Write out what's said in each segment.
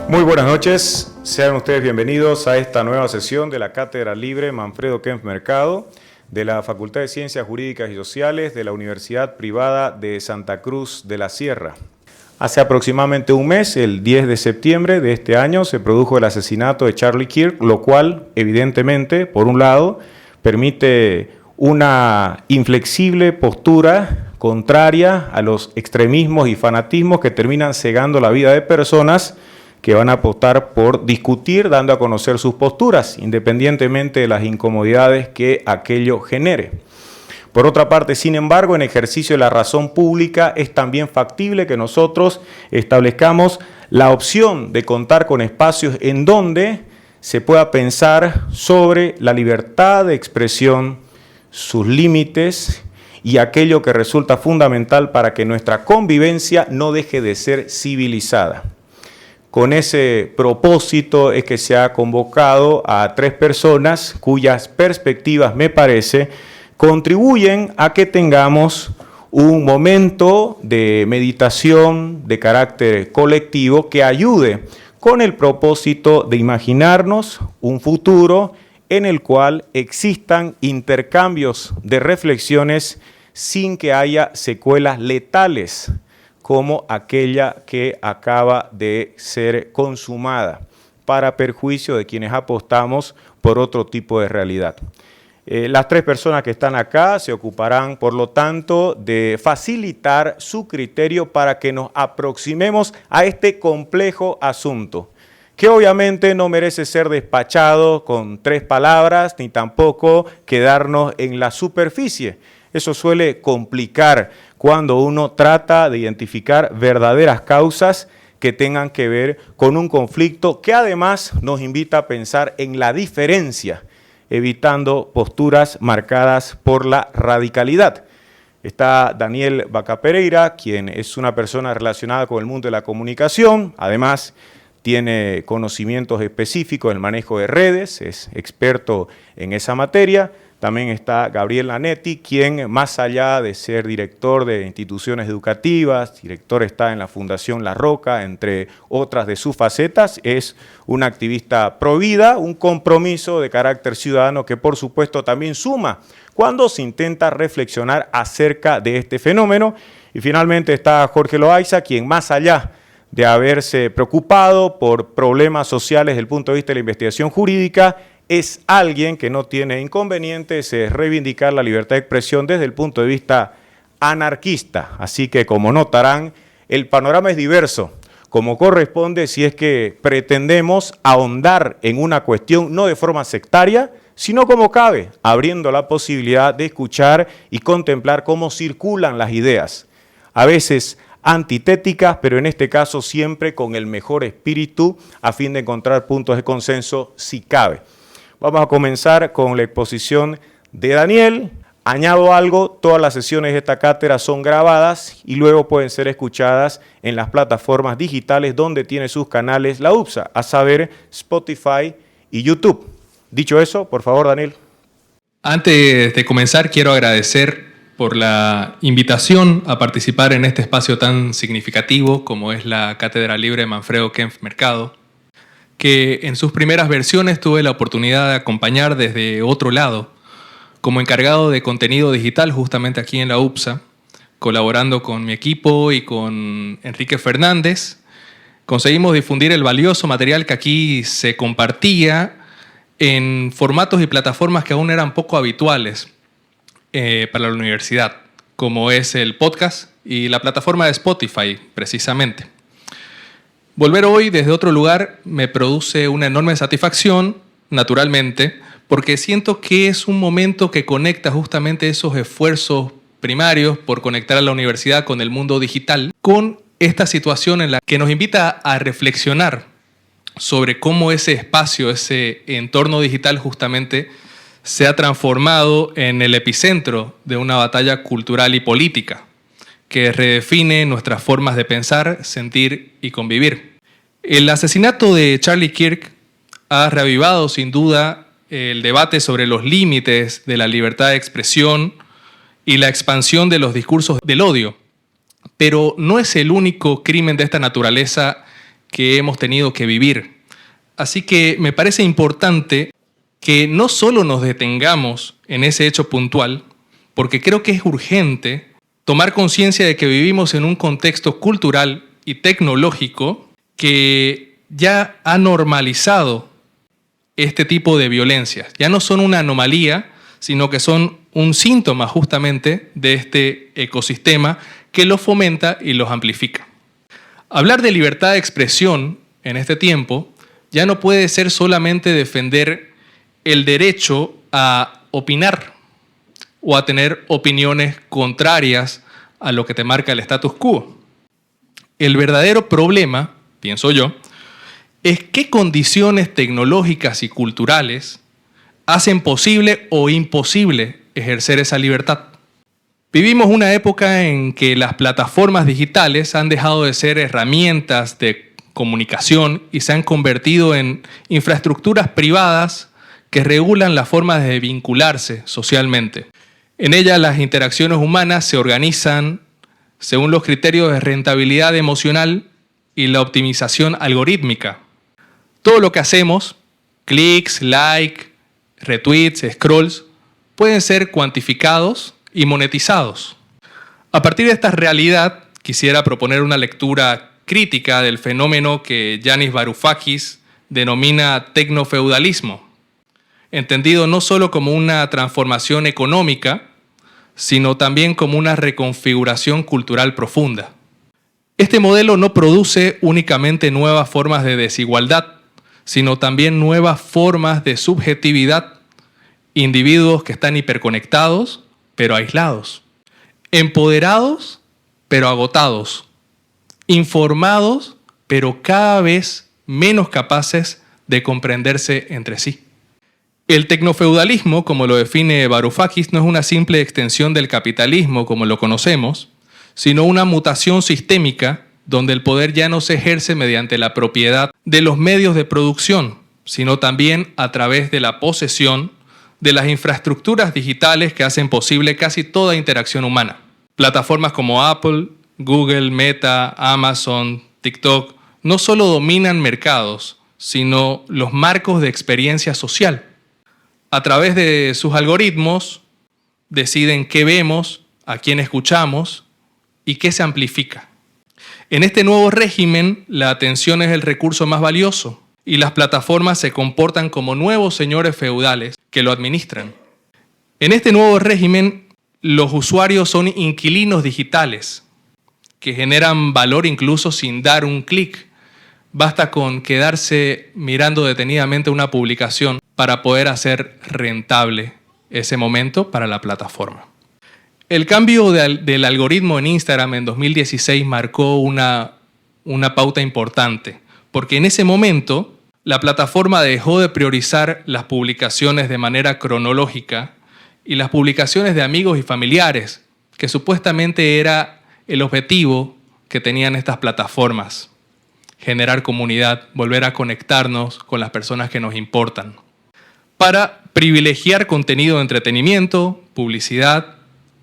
Muy buenas noches, sean ustedes bienvenidos a esta nueva sesión de la Cátedra Libre Manfredo Kempf Mercado de la Facultad de Ciencias Jurídicas y Sociales de la Universidad Privada de Santa Cruz de la Sierra. Hace aproximadamente un mes, el 10 de septiembre de este año, se produjo el asesinato de Charlie Kirk, lo cual, evidentemente, por un lado, permite una inflexible postura contraria a los extremismos y fanatismos que terminan cegando la vida de personas que van a apostar por discutir, dando a conocer sus posturas, independientemente de las incomodidades que aquello genere. Por otra parte, sin embargo, en ejercicio de la razón pública es también factible que nosotros establezcamos la opción de contar con espacios en donde se pueda pensar sobre la libertad de expresión, sus límites y aquello que resulta fundamental para que nuestra convivencia no deje de ser civilizada. Con ese propósito es que se ha convocado a 3 personas cuyas perspectivas, me parece, contribuyen a que tengamos un momento de meditación de carácter colectivo que ayude con el propósito de imaginarnos un futuro en el cual existan intercambios de reflexiones sin que haya secuelas letales, como aquella que acaba de ser consumada, para perjuicio de quienes apostamos por otro tipo de realidad. Las 3 personas que están acá se ocuparán, por lo tanto, de facilitar su criterio para que nos aproximemos a este complejo asunto, que obviamente no merece ser despachado con 3 palabras, ni tampoco quedarnos en la superficie. Eso suele complicar cuando uno trata de identificar verdaderas causas que tengan que ver con un conflicto que además nos invita a pensar en la diferencia, evitando posturas marcadas por la radicalidad. Está Daniel Vaca Pereira, quien es una persona relacionada con el mundo de la comunicación, además tiene conocimientos específicos del manejo de redes, es experto en esa materia. También está Gabriel Lanetti, quien más allá de ser director de instituciones educativas, director está en la Fundación La Roca, entre otras de sus facetas, es un activista pro vida, un compromiso de carácter ciudadano que por supuesto también suma cuando se intenta reflexionar acerca de este fenómeno. Y finalmente está Jorge Loaiza, quien más allá de haberse preocupado por problemas sociales desde el punto de vista de la investigación jurídica, es alguien que no tiene inconvenientes en reivindicar la libertad de expresión desde el punto de vista anarquista. Así que, como notarán, el panorama es diverso, como corresponde si es que pretendemos ahondar en una cuestión no de forma sectaria, sino como cabe, abriendo la posibilidad de escuchar y contemplar cómo circulan las ideas. A veces antitéticas, pero en este caso siempre con el mejor espíritu a fin de encontrar puntos de consenso si cabe. Vamos a comenzar con la exposición de Daniel. Añado algo, todas las sesiones de esta cátedra son grabadas y luego pueden ser escuchadas en las plataformas digitales donde tiene sus canales la UPSA, a saber, Spotify y YouTube. Dicho eso, por favor, Daniel. Antes de comenzar, quiero agradecer por la invitación a participar en este espacio tan significativo como es la Cátedra Libre Manfredo Kempf Mercado, que en sus primeras versiones tuve la oportunidad de acompañar desde otro lado, como encargado de contenido digital justamente aquí en la UPSA, colaborando con mi equipo y con Enrique Fernández. Conseguimos difundir el valioso material que aquí se compartía en formatos y plataformas que aún eran poco habituales para la universidad, como es el podcast y la plataforma de Spotify, precisamente. Volver hoy desde otro lugar me produce una enorme satisfacción, naturalmente, porque siento que es un momento que conecta justamente esos esfuerzos primarios por conectar a la universidad con el mundo digital, con esta situación en la que nos invita a reflexionar sobre cómo ese espacio, ese entorno digital justamente se ha transformado en el epicentro de una batalla cultural y política que redefine nuestras formas de pensar, sentir y convivir. El asesinato de Charlie Kirk ha reavivado sin duda el debate sobre los límites de la libertad de expresión y la expansión de los discursos del odio, pero no es el único crimen de esta naturaleza que hemos tenido que vivir. Así que me parece importante que no solo nos detengamos en ese hecho puntual, porque creo que es urgente tomar conciencia de que vivimos en un contexto cultural y tecnológico que ya ha normalizado este tipo de violencias. Ya no son una anomalía, sino que son un síntoma justamente de este ecosistema que los fomenta y los amplifica. Hablar de libertad de expresión en este tiempo ya no puede ser solamente defender el derecho a opinar o a tener opiniones contrarias a lo que te marca el status quo. El verdadero problema, pienso yo, es qué condiciones tecnológicas y culturales hacen posible o imposible ejercer esa libertad. Vivimos una época en que las plataformas digitales han dejado de ser herramientas de comunicación y se han convertido en infraestructuras privadas que regulan las formas de vincularse socialmente. En ellas las interacciones humanas se organizan según los criterios de rentabilidad emocional y la optimización algorítmica. Todo lo que hacemos, clics, like, retweets, scrolls, pueden ser cuantificados y monetizados. A partir de esta realidad, quisiera proponer una lectura crítica del fenómeno que Yanis Varoufakis denomina tecnofeudalismo, entendido no solo como una transformación económica, sino también como una reconfiguración cultural profunda. Este modelo no produce únicamente nuevas formas de desigualdad, sino también nuevas formas de subjetividad, individuos que están hiperconectados, pero aislados, empoderados, pero agotados, informados, pero cada vez menos capaces de comprenderse entre sí. El tecnofeudalismo, como lo define Varoufakis, no es una simple extensión del capitalismo como lo conocemos, sino una mutación sistémica donde el poder ya no se ejerce mediante la propiedad de los medios de producción, sino también a través de la posesión de las infraestructuras digitales que hacen posible casi toda interacción humana. Plataformas como Apple, Google, Meta, Amazon, TikTok no solo dominan mercados, sino los marcos de experiencia social. A través de sus algoritmos deciden qué vemos, a quién escuchamos y qué se amplifica. En este nuevo régimen, la atención es el recurso más valioso y las plataformas se comportan como nuevos señores feudales que lo administran. En este nuevo régimen, los usuarios son inquilinos digitales que generan valor incluso sin dar un clic. Basta con quedarse mirando detenidamente una publicación para poder hacer rentable ese momento para la plataforma. El cambio del algoritmo en Instagram en 2016 marcó una pauta importante, porque en ese momento la plataforma dejó de priorizar las publicaciones de manera cronológica y las publicaciones de amigos y familiares, que supuestamente era el objetivo que tenían estas plataformas: generar comunidad, volver a conectarnos con las personas que nos importan, para privilegiar contenido de entretenimiento, publicidad,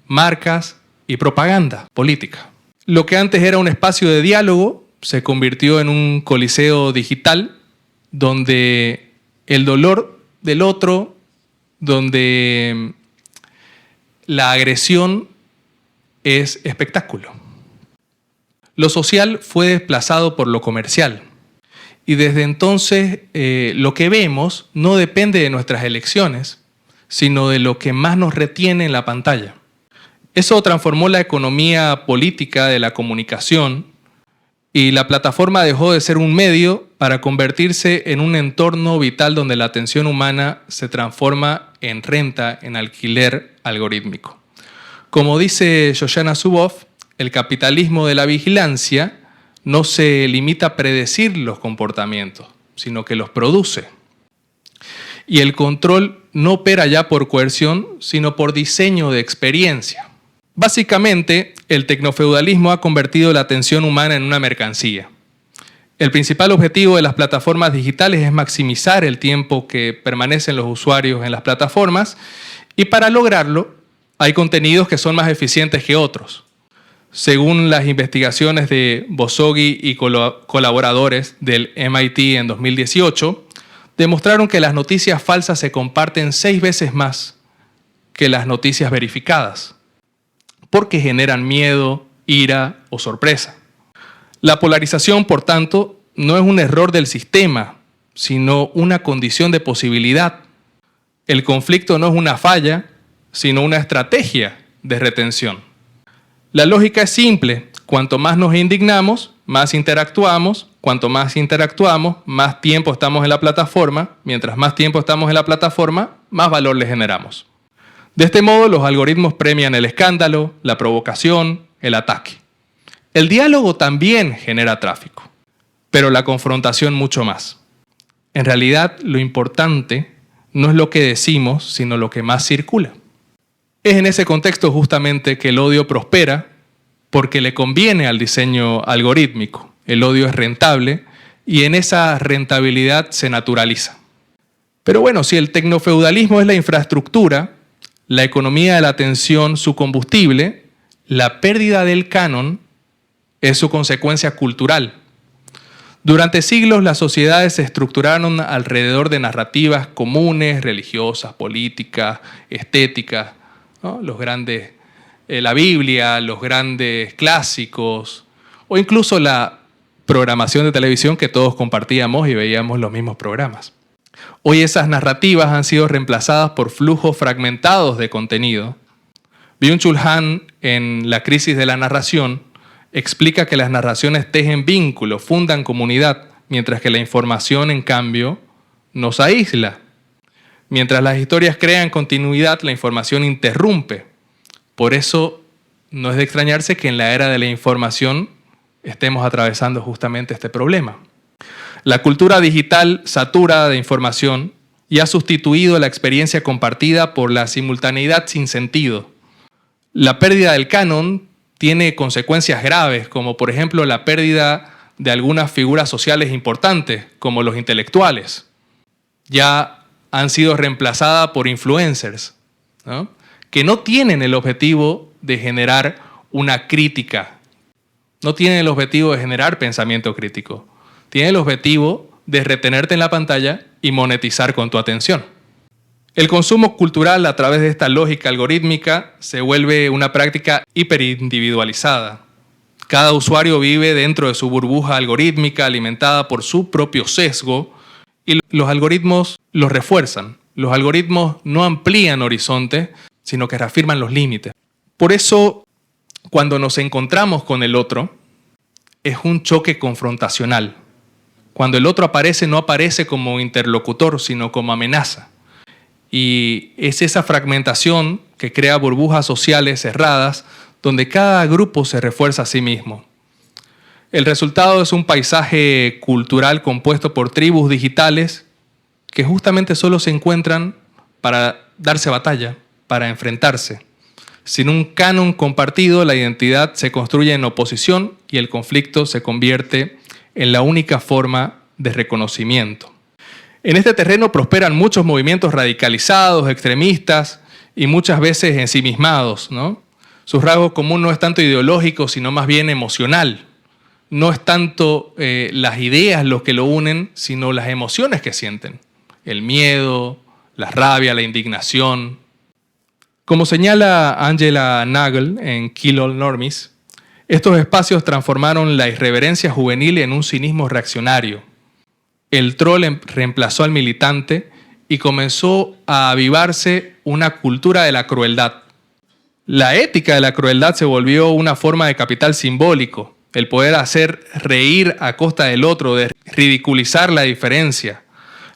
marcas y propaganda política. Lo que antes era un espacio de diálogo se convirtió en un coliseo digital donde el dolor del otro, donde la agresión es espectáculo. Lo social fue desplazado por lo comercial y desde entonces lo que vemos no depende de nuestras elecciones, sino de lo que más nos retiene en la pantalla. Eso transformó la economía política de la comunicación y la plataforma dejó de ser un medio para convertirse en un entorno vital donde la atención humana se transforma en renta, en alquiler algorítmico. Como dice Shoshana Zuboff, el capitalismo de la vigilancia no se limita a predecir los comportamientos, sino que los produce. Y el control no opera ya por coerción, sino por diseño de experiencia. Básicamente, el tecnofeudalismo ha convertido la atención humana en una mercancía. El principal objetivo de las plataformas digitales es maximizar el tiempo que permanecen los usuarios en las plataformas y para lograrlo hay contenidos que son más eficientes que otros. Según las investigaciones de Bosoghi y colaboradores del MIT en 2018, demostraron que las noticias falsas se comparten 6 veces más que las noticias verificadas, porque generan miedo, ira o sorpresa. La polarización, por tanto, no es un error del sistema, sino una condición de posibilidad. El conflicto no es una falla, sino una estrategia de retención. La lógica es simple: cuanto más nos indignamos, más interactuamos. Cuanto más interactuamos, más tiempo estamos en la plataforma. Mientras más tiempo estamos en la plataforma, más valor le generamos. De este modo, los algoritmos premian el escándalo, la provocación, el ataque. El diálogo también genera tráfico, pero la confrontación mucho más. En realidad, lo importante no es lo que decimos, sino lo que más circula. Es en ese contexto justamente que el odio prospera, porque le conviene al diseño algorítmico. El odio es rentable y en esa rentabilidad se naturaliza. Pero bueno, si el tecnofeudalismo es la infraestructura, la economía de la atención su combustible, la pérdida del canon es su consecuencia cultural. Durante siglos las sociedades se estructuraron alrededor de narrativas comunes, religiosas, políticas, estéticas, ¿no? La Biblia, los grandes clásicos, o incluso la programación de televisión que todos compartíamos y veíamos los mismos programas. Hoy esas narrativas han sido reemplazadas por flujos fragmentados de contenido. Byung-Chul Han, en La crisis de la narración, explica que las narraciones tejen vínculos, fundan comunidad, mientras que la información, en cambio, nos aísla. Mientras las historias crean continuidad, la información interrumpe. Por eso no es de extrañarse que en la era de la información estemos atravesando justamente este problema. La cultura digital satura de información y ha sustituido la experiencia compartida por la simultaneidad sin sentido. La pérdida del canon tiene consecuencias graves, como por ejemplo la pérdida de algunas figuras sociales importantes, como los intelectuales. Ya han sido reemplazadas por influencers, ¿no? Que no tienen el objetivo de generar una crítica, no tienen el objetivo de generar pensamiento crítico, tienen el objetivo de retenerte en la pantalla y monetizar con tu atención. El consumo cultural a través de esta lógica algorítmica se vuelve una práctica hiperindividualizada. Cada usuario vive dentro de su burbuja algorítmica alimentada por su propio sesgo y los algoritmos los refuerzan. Los algoritmos no amplían horizontes, sino que reafirman los límites. Por eso, cuando nos encontramos con el otro, es un choque confrontacional. Cuando el otro aparece, no aparece como interlocutor, sino como amenaza. Y es esa fragmentación que crea burbujas sociales cerradas, donde cada grupo se refuerza a sí mismo. El resultado es un paisaje cultural compuesto por tribus digitales que justamente solo se encuentran para darse batalla, para enfrentarse. Sin un canon compartido, la identidad se construye en oposición y el conflicto se convierte en la única forma de reconocimiento. En este terreno prosperan muchos movimientos radicalizados, extremistas y muchas veces ensimismados, ¿no? Su rasgo común no es tanto ideológico, sino más bien emocional. No es tanto las ideas lo que lo unen, sino las emociones que sienten. El miedo, la rabia, la indignación. Como señala Angela Nagel en Kill All Normies, estos espacios transformaron la irreverencia juvenil en un cinismo reaccionario. El troll reemplazó al militante y comenzó a avivarse una cultura de la crueldad. La ética de la crueldad se volvió una forma de capital simbólico, el poder hacer reír a costa del otro, de ridiculizar la diferencia.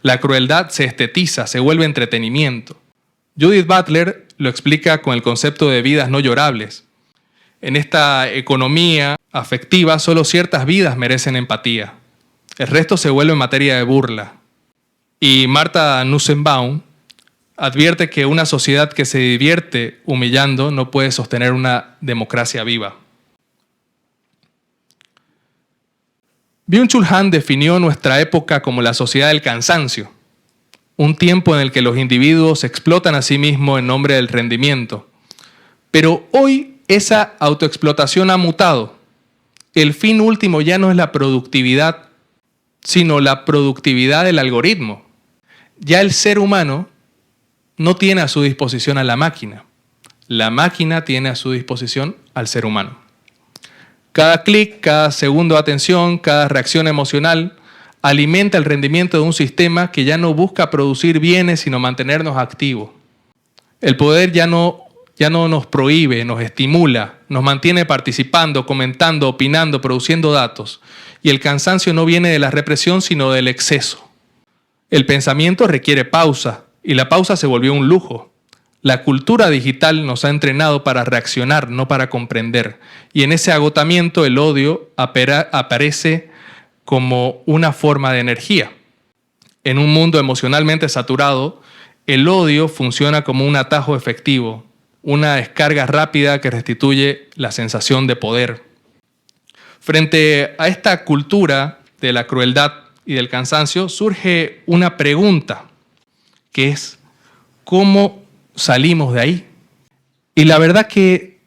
La crueldad se estetiza, se vuelve entretenimiento. Judith Butler lo explica con el concepto de vidas no llorables. En esta economía afectiva, solo ciertas vidas merecen empatía. El resto se vuelve materia de burla. Y Martha Nussbaum advierte que una sociedad que se divierte humillando no puede sostener una democracia viva. Byung-Chul Han definió nuestra época como la sociedad del cansancio, un tiempo en el que los individuos se explotan a sí mismos en nombre del rendimiento. Pero hoy esa autoexplotación ha mutado. El fin último ya no es la productividad, sino la productividad del algoritmo. Ya el ser humano no tiene a su disposición a la máquina. La máquina tiene a su disposición al ser humano. Cada clic, cada segundo de atención, cada reacción emocional alimenta el rendimiento de un sistema que ya no busca producir bienes, sino mantenernos activos. El poder ya no nos prohíbe, nos estimula, nos mantiene participando, comentando, opinando, produciendo datos. Y el cansancio no viene de la represión, sino del exceso. El pensamiento requiere pausa, y la pausa se volvió un lujo. La cultura digital nos ha entrenado para reaccionar, no para comprender. Y en ese agotamiento el odio aparece como una forma de energía. En un mundo emocionalmente saturado, el odio funciona como un atajo efectivo, una descarga rápida que restituye la sensación de poder. Frente a esta cultura de la crueldad y del cansancio, surge una pregunta, que es ¿cómo salimos de ahí? Y la verdad que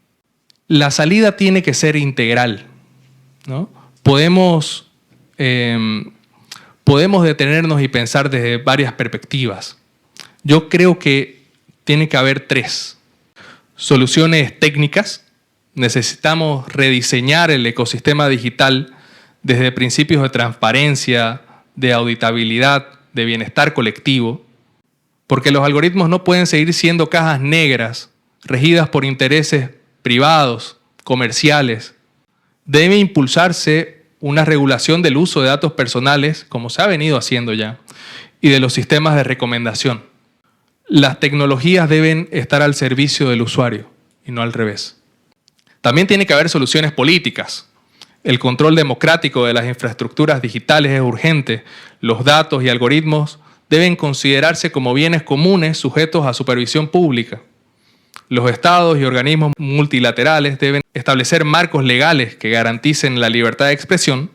la salida tiene que ser integral, ¿no? Podemos detenernos y pensar desde varias perspectivas. Yo creo que tiene que haber 3. Soluciones técnicas. Necesitamos rediseñar el ecosistema digital desde principios de transparencia, de auditabilidad, de bienestar colectivo, porque los algoritmos no pueden seguir siendo cajas negras regidas por intereses privados, comerciales. Debe impulsarse una regulación del uso de datos personales, como se ha venido haciendo ya, y de los sistemas de recomendación. Las tecnologías deben estar al servicio del usuario y no al revés. También tiene que haber soluciones políticas. El control democrático de las infraestructuras digitales es urgente. Los datos y algoritmos deben considerarse como bienes comunes sujetos a supervisión pública. Los estados y organismos multilaterales deben establecer marcos legales que garanticen la libertad de expresión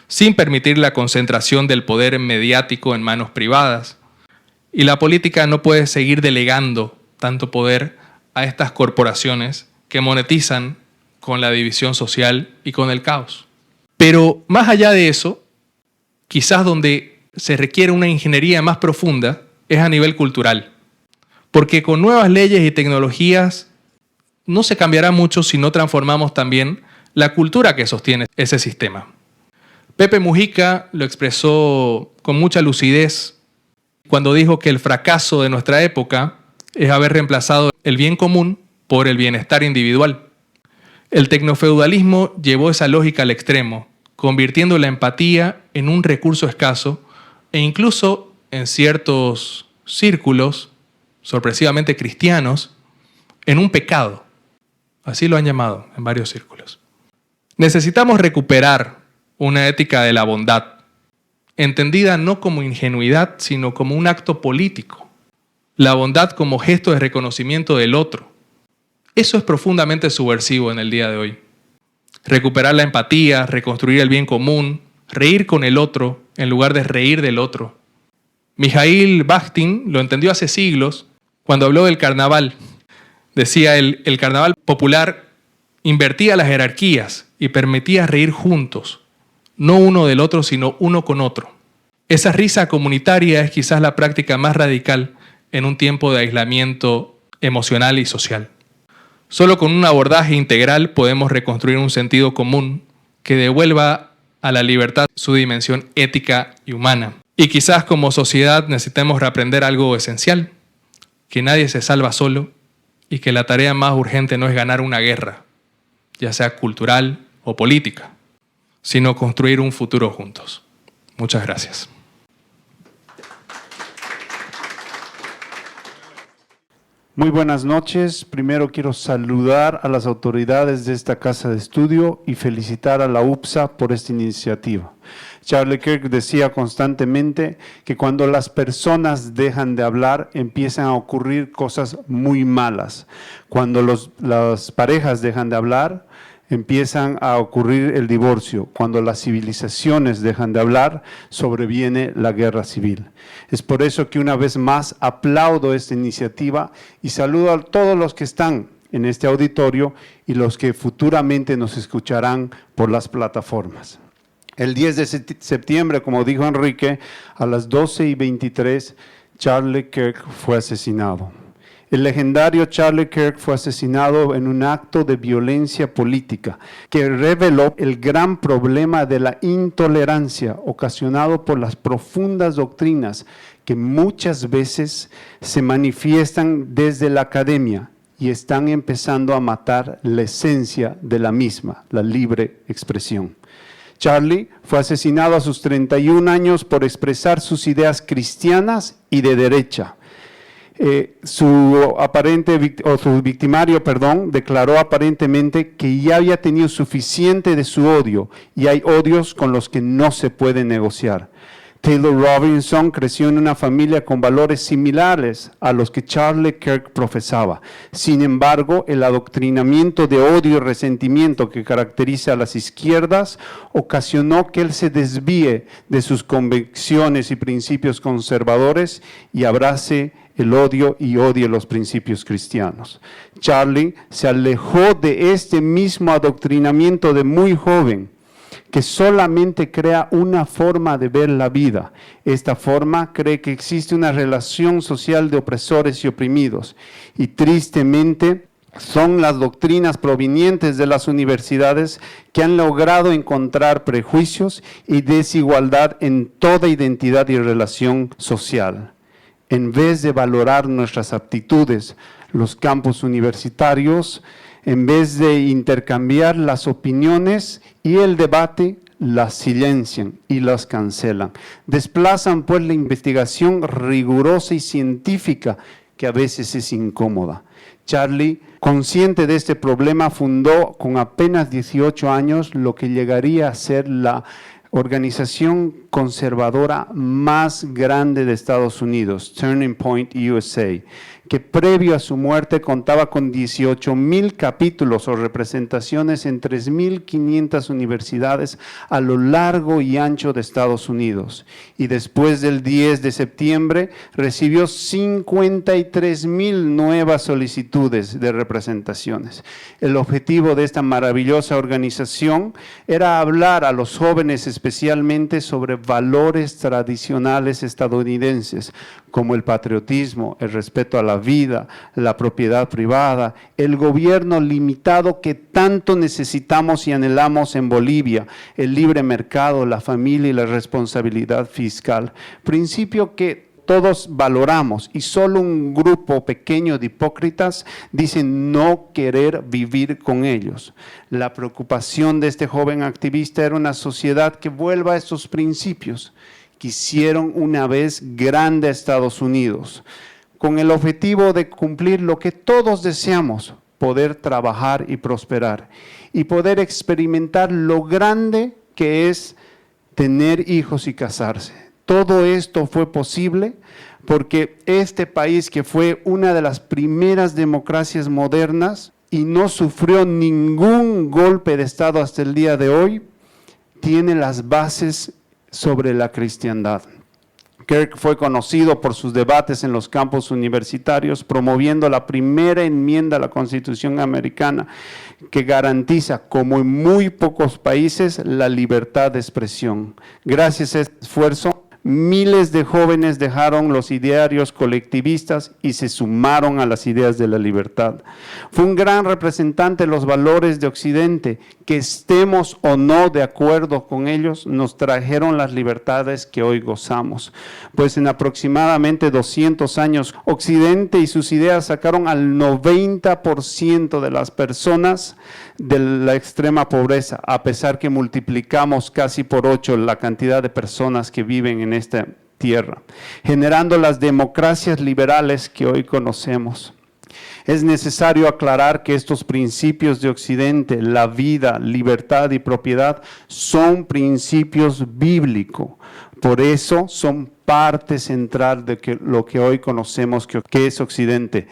sin permitir la concentración del poder mediático en manos privadas. Y la política no puede seguir delegando tanto poder a estas corporaciones que monetizan con la división social y con el caos. Pero más allá de eso, quizás donde se requiere una ingeniería más profunda es a nivel cultural. Porque con nuevas leyes y tecnologías no se cambiará mucho si no transformamos también la cultura que sostiene ese sistema. Pepe Mujica lo expresó con mucha lucidez cuando dijo que el fracaso de nuestra época es haber reemplazado el bien común por el bienestar individual. El tecnofeudalismo llevó esa lógica al extremo, convirtiendo la empatía en un recurso escaso e incluso en ciertos círculos, sorpresivamente cristianos, en un pecado. Así lo han llamado en varios círculos. Necesitamos recuperar una ética de la bondad, entendida no como ingenuidad, sino como un acto político. La bondad como gesto de reconocimiento del otro. Eso es profundamente subversivo en el día de hoy. Recuperar la empatía, reconstruir el bien común, reír con el otro en lugar de reír del otro. Mikhail Bakhtin lo entendió hace siglos cuando habló del carnaval. Decía, el carnaval popular invertía las jerarquías y permitía reír juntos, no uno del otro, sino uno con otro. Esa risa comunitaria es quizás la práctica más radical en un tiempo de aislamiento emocional y social. Solo con un abordaje integral podemos reconstruir un sentido común que devuelva a la libertad su dimensión ética y humana. Y quizás como sociedad necesitemos reaprender algo esencial, que nadie se salva solo y que la tarea más urgente no es ganar una guerra, ya sea cultural o política, sino construir un futuro juntos. Muchas gracias. Muy buenas noches. Primero quiero saludar a las autoridades de esta casa de estudio y felicitar a la UPSA por esta iniciativa. Charlie Kirk decía constantemente que cuando las personas dejan de hablar empiezan a ocurrir cosas muy malas. Cuando las parejas dejan de hablar empiezan a ocurrir el divorcio. Cuando las civilizaciones dejan de hablar, sobreviene la guerra civil. Es por eso que una vez más aplaudo esta iniciativa y saludo a todos los que están en este auditorio y los que futuramente nos escucharán por las plataformas. El 10 de septiembre, como dijo Enrique, a las 12:23, Charlie Kirk fue asesinado. El legendario Charlie Kirk fue asesinado en un acto de violencia política que reveló el gran problema de la intolerancia ocasionado por las profundas doctrinas que muchas veces se manifiestan desde la academia y están empezando a matar la esencia de la misma, la libre expresión. Charlie fue asesinado a sus 31 años por expresar sus ideas cristianas y de derecha. Su victimario, declaró aparentemente que ya había tenido suficiente de su odio y hay odios con los que no se puede negociar. Taylor Robinson creció en una familia con valores similares a los que Charlie Kirk profesaba. Sin embargo, el adoctrinamiento de odio y resentimiento que caracteriza a las izquierdas ocasionó que él se desvíe de sus convicciones y principios conservadores y abrace el odio y odie los principios cristianos. Charlie se alejó de este mismo adoctrinamiento de muy joven, que solamente crea una forma de ver la vida. Esta forma cree que existe una relación social de opresores y oprimidos. Y tristemente son las doctrinas provenientes de las universidades que han logrado encontrar prejuicios y desigualdad en toda identidad y relación social. En vez de valorar nuestras aptitudes, los campus universitarios, en vez de intercambiar las opiniones y el debate, las silencian y las cancelan. Desplazan pues la investigación rigurosa y científica que a veces es incómoda. Charlie, consciente de este problema, fundó con apenas 18 años lo que llegaría a ser la organización conservadora más grande de Estados Unidos, Turning Point USA, que previo a su muerte contaba con 18,000 capítulos o representaciones en 3,500 universidades a lo largo y ancho de Estados Unidos. Y después del 10 de septiembre recibió 53,000 nuevas solicitudes de representaciones. El objetivo de esta maravillosa organización era hablar a los jóvenes especialmente sobre valores tradicionales estadounidenses, como el patriotismo, el respeto a la vida, la propiedad privada, el gobierno limitado que tanto necesitamos y anhelamos en Bolivia, el libre mercado, la familia y la responsabilidad fiscal. Principio que todos valoramos y solo un grupo pequeño de hipócritas dicen no querer vivir con ellos. La preocupación de este joven activista era una sociedad que vuelva a estos principios. Quisieron una vez grande a Estados Unidos, con el objetivo de cumplir lo que todos deseamos, poder trabajar y prosperar, y poder experimentar lo grande que es tener hijos y casarse. Todo esto fue posible porque este país, que fue una de las primeras democracias modernas y no sufrió ningún golpe de Estado hasta el día de hoy, tiene las bases sobre la cristiandad. Kirk fue conocido por sus debates en los campus universitarios, promoviendo la primera enmienda a la Constitución americana, que garantiza, como en muy pocos países, la libertad de expresión. Gracias a este esfuerzo, miles de jóvenes dejaron los idearios colectivistas y se sumaron a las ideas de la libertad. Fue un gran representante de los valores de Occidente, que estemos o no de acuerdo con ellos, nos trajeron las libertades que hoy gozamos. Pues en aproximadamente 200 años, Occidente y sus ideas sacaron al 90% de las personas de la extrema pobreza, a pesar que multiplicamos casi por 8 la cantidad de personas que viven en esta tierra, generando las democracias liberales que hoy conocemos. Es necesario aclarar que estos principios de Occidente, la vida, libertad y propiedad, son principios bíblicos. Por eso son parte central de lo que hoy conocemos que es Occidente,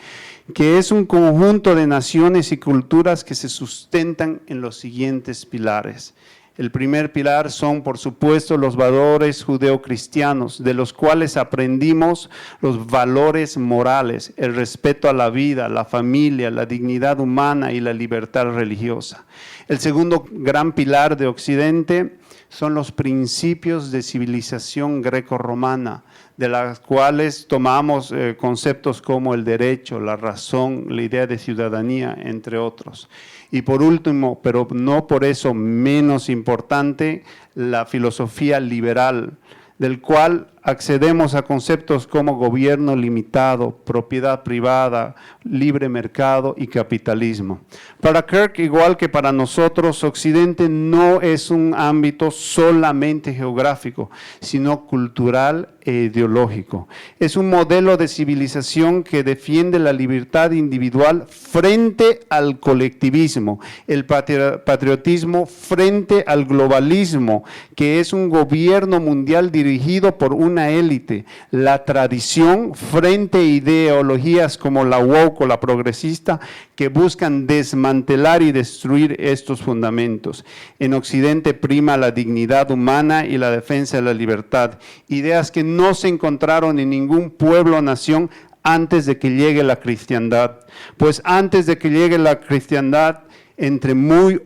que es un conjunto de naciones y culturas que se sustentan en los siguientes pilares: El primer pilar son, por supuesto, los valores judeocristianos, de los cuales aprendimos los valores morales, el respeto a la vida, la familia, la dignidad humana y la libertad religiosa. El segundo gran pilar de Occidente son los principios de civilización greco-romana, de las cuales tomamos conceptos como el derecho, la razón, la idea de ciudadanía, entre otros. Y por último, pero no por eso menos importante, la filosofía liberal, del cual accedemos a conceptos como gobierno limitado, propiedad privada, libre mercado y capitalismo. Para Kirk, igual que para nosotros, Occidente no es un ámbito solamente geográfico, sino cultural e ideológico. Es un modelo de civilización que defiende la libertad individual frente al colectivismo, el patriotismo frente al globalismo, que es un gobierno mundial dirigido por una élite, la tradición frente a ideologías como la woke o la progresista que buscan desmantelar y destruir estos fundamentos. En Occidente prima la dignidad humana y la defensa de la libertad, ideas que no se encontraron en ningún pueblo o nación antes de que llegue la cristiandad. Pues antes de que llegue la cristiandad, entre muy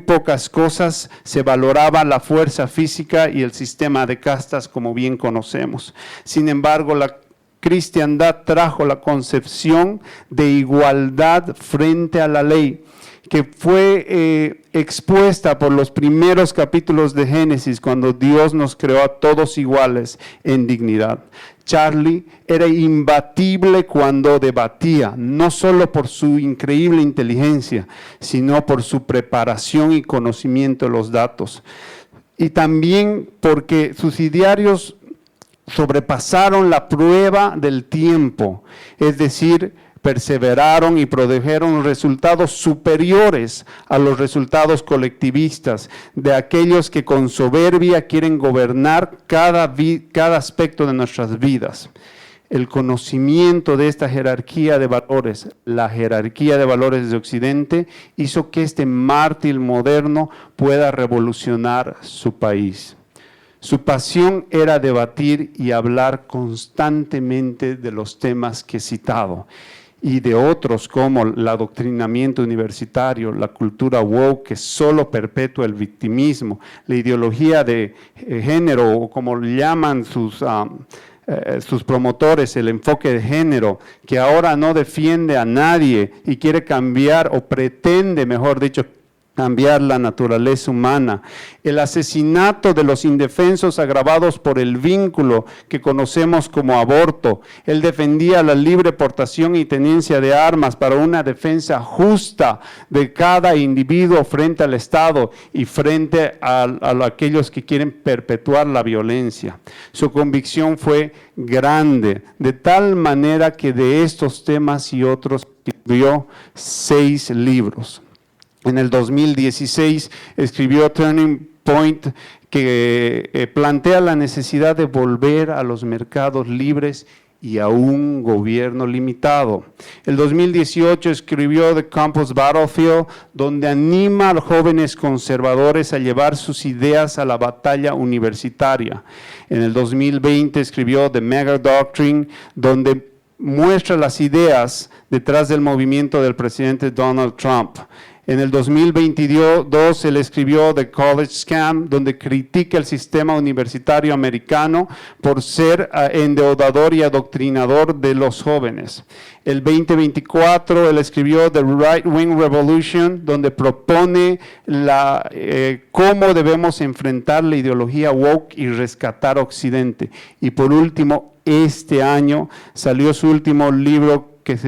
pocas cosas se valoraba la fuerza física y el sistema de castas como bien conocemos. Sin embargo, la cristiandad trajo la concepción de igualdad frente a la ley, que fue expuesta por los primeros capítulos de Génesis, cuando Dios nos creó a todos iguales en dignidad. Charlie era imbatible cuando debatía, no solo por su increíble inteligencia, sino por su preparación y conocimiento de los datos. Y también porque sus idearios sobrepasaron la prueba del tiempo, es decir, perseveraron y produjeron resultados superiores a los resultados colectivistas de aquellos que con soberbia quieren gobernar cada aspecto de nuestras vidas. El conocimiento de esta jerarquía de valores, la jerarquía de valores de Occidente, hizo que este mártir moderno pueda revolucionar su país. Su pasión era debatir y hablar constantemente de los temas que he citado y de otros como el adoctrinamiento universitario, la cultura woke que solo perpetúa el victimismo, la ideología de género, o como llaman sus promotores, el enfoque de género, que ahora no defiende a nadie y quiere cambiar, o pretende, mejor dicho, cambiar la naturaleza humana. El asesinato de los indefensos agravados por el vínculo que conocemos como aborto. Él defendía la libre portación y tenencia de armas para una defensa justa de cada individuo frente al Estado y frente a aquellos que quieren perpetuar la violencia. Su convicción fue grande, de tal manera que de estos temas y otros escribió 6 libros. En el 2016 escribió Turning Point, que plantea la necesidad de volver a los mercados libres y a un gobierno limitado. El 2018 escribió The Campus Battlefield, donde anima a los jóvenes conservadores a llevar sus ideas a la batalla universitaria. En el 2020 escribió The Mega Doctrine, donde muestra las ideas detrás del movimiento del presidente Donald Trump. En el 2022, él escribió The College Scam, donde critica el sistema universitario americano por ser endeudador y adoctrinador de los jóvenes. El 2024, él escribió The Right Wing Revolution, donde propone cómo debemos enfrentar la ideología woke y rescatar Occidente. Y por último, este año salió su último libro, que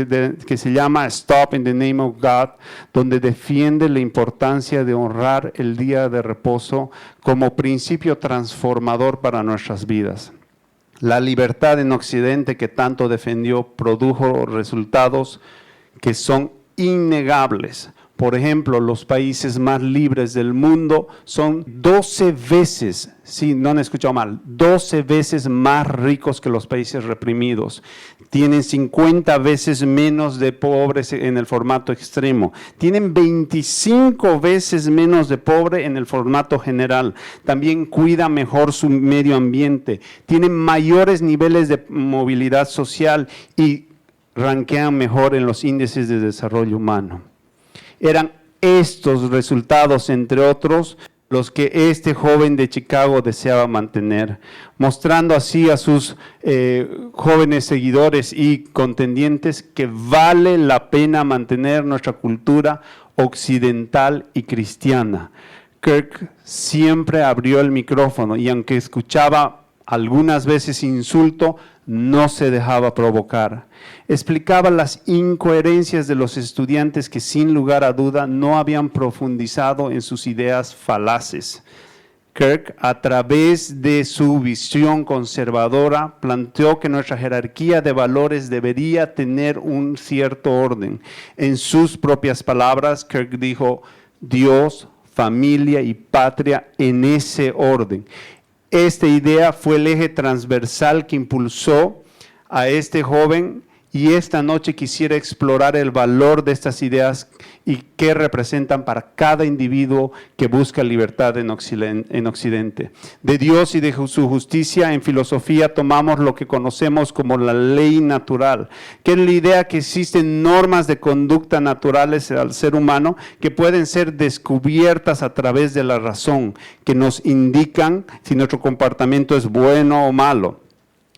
se llama Stop in the Name of God, donde defiende la importancia de honrar el día de reposo como principio transformador para nuestras vidas. La libertad en Occidente que tanto defendió produjo resultados que son innegables. Por ejemplo, los países más libres del mundo son 12 veces, sí, no han escuchado mal, 12 veces más ricos que los países reprimidos. Tienen 50 veces menos de pobres en el formato extremo. Tienen 25 veces menos de pobre en el formato general. También cuida mejor su medio ambiente. Tienen mayores niveles de movilidad social y rankean mejor en los índices de desarrollo humano. Eran estos resultados, entre otros, los que este joven de Chicago deseaba mantener, mostrando así a sus jóvenes seguidores y contendientes que vale la pena mantener nuestra cultura occidental y cristiana. Kirk siempre abrió el micrófono y aunque escuchaba algunas veces insulto, no se dejaba provocar. Explicaba las incoherencias de los estudiantes que sin lugar a duda no habían profundizado en sus ideas falaces. Kirk, a través de su visión conservadora, planteó que nuestra jerarquía de valores debería tener un cierto orden. En sus propias palabras, Kirk dijo, Dios, familia y patria en ese orden. Esta idea fue el eje transversal que impulsó a este joven y esta noche quisiera explorar el valor de estas ideas y qué representan para cada individuo que busca libertad en Occidente. De Dios y de su justicia en filosofía tomamos lo que conocemos como la ley natural, que es la idea que existen normas de conducta naturales al ser humano que pueden ser descubiertas a través de la razón, que nos indican si nuestro comportamiento es bueno o malo.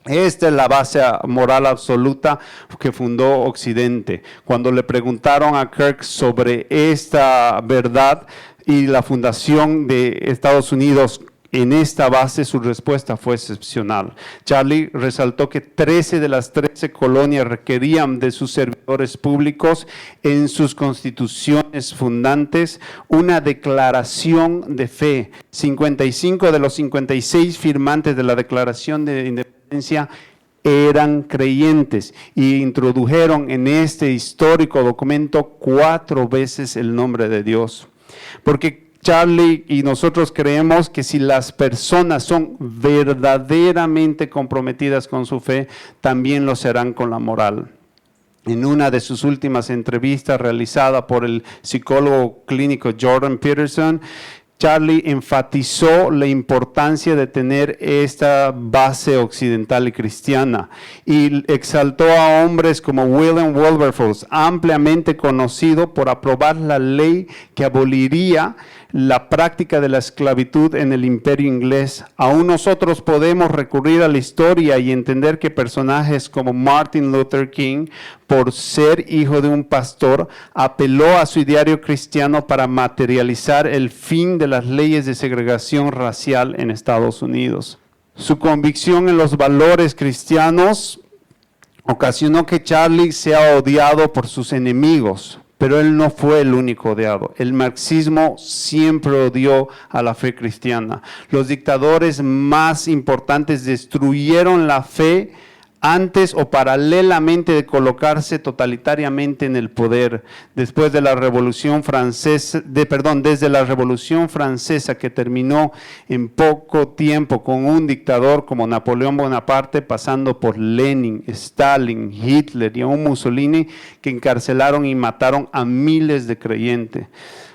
Esta es la base moral absoluta que fundó Occidente. Cuando le preguntaron a Kirk sobre esta verdad y la fundación de Estados Unidos en esta base, su respuesta fue excepcional. Charlie resaltó que 13 de las 13 colonias requerían de sus servidores públicos en sus constituciones fundantes una declaración de fe. 55 de los 56 firmantes de la Declaración de Independencia eran creyentes y introdujeron en este histórico documento 4 veces el nombre de Dios. Porque Charlie y nosotros creemos que si las personas son verdaderamente comprometidas con su fe, también lo serán con la moral. En una de sus últimas entrevistas realizada por el psicólogo clínico Jordan Peterson, Charlie enfatizó la importancia de tener esta base occidental y cristiana y exaltó a hombres como William Wilberforce, ampliamente conocido por aprobar la ley que aboliría la práctica de la esclavitud en el Imperio inglés. Aún nosotros podemos recurrir a la historia y entender que personajes como Martin Luther King, por ser hijo de un pastor, apeló a su ideario cristiano para materializar el fin de las leyes de segregación racial en Estados Unidos. Su convicción en los valores cristianos ocasionó que Charlie sea odiado por sus enemigos. Pero él no fue el único odiado. El marxismo siempre odió a la fe cristiana. Los dictadores más importantes destruyeron la fe antes o paralelamente de colocarse totalitariamente en el poder. Desde la Revolución Francesa que terminó en poco tiempo con un dictador como Napoleón Bonaparte, pasando por Lenin, Stalin, Hitler y aún Mussolini, que encarcelaron y mataron a miles de creyentes.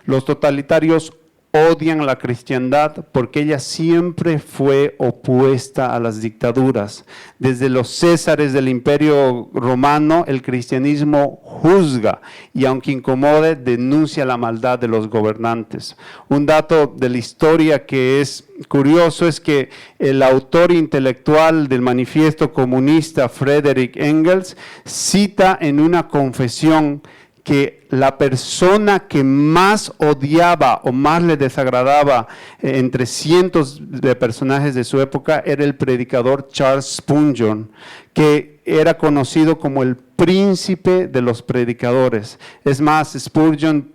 Los totalitarios odian la cristiandad porque ella siempre fue opuesta a las dictaduras. Desde los césares del Imperio Romano, el cristianismo juzga y aunque incomode, denuncia la maldad de los gobernantes. Un dato de la historia que es curioso es que el autor intelectual del manifiesto comunista, Friedrich Engels, cita en una confesión que la persona que más odiaba o más le desagradaba entre cientos de personajes de su época era el predicador Charles Spurgeon, que era conocido como el príncipe de los predicadores. Es más, Spurgeon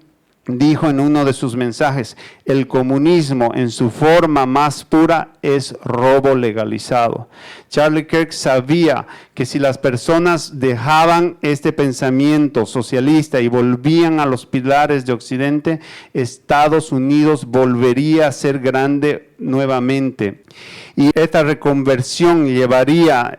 dijo en uno de sus mensajes: el comunismo en su forma más pura es robo legalizado. Charlie Kirk sabía que si las personas dejaban este pensamiento socialista y volvían a los pilares de Occidente, Estados Unidos volvería a ser grande nuevamente. Y esta reconversión llevaría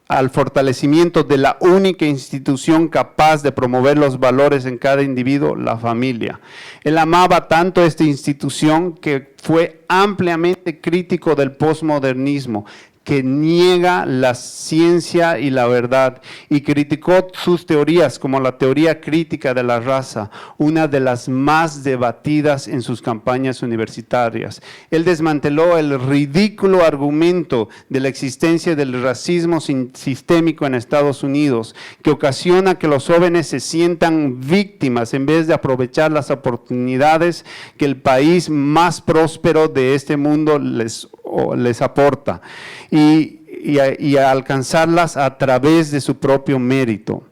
al fortalecimiento de la única institución capaz de promover los valores en cada individuo, la familia. Él amaba tanto esta institución que fue ampliamente crítico del posmodernismo, que niega la ciencia y la verdad, y criticó sus teorías como la teoría crítica de la raza, una de las más debatidas en sus campañas universitarias. Él desmanteló el ridículo argumento de la existencia del racismo sistémico en Estados Unidos, que ocasiona que los jóvenes se sientan víctimas en vez de aprovechar las oportunidades que el país más próspero de este mundo les aporta y a alcanzarlas a través de su propio mérito,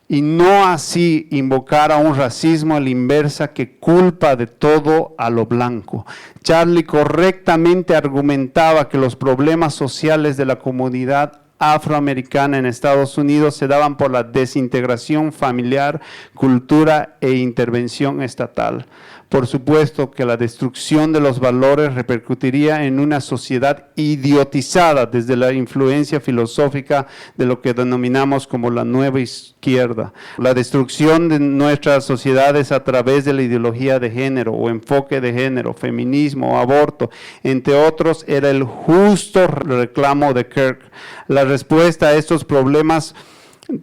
y no así invocar a un racismo a la inversa que culpa de todo a lo blanco. Charlie correctamente argumentaba que los problemas sociales de la comunidad afroamericana en Estados Unidos se daban por la desintegración familiar, cultura e intervención estatal. Por supuesto que la destrucción de los valores repercutiría en una sociedad idiotizada desde la influencia filosófica de lo que denominamos como la nueva izquierda. La destrucción de nuestras sociedades a través de la ideología de género o enfoque de género, feminismo o aborto, entre otros, era el justo reclamo de Kirk. La respuesta a estos problemas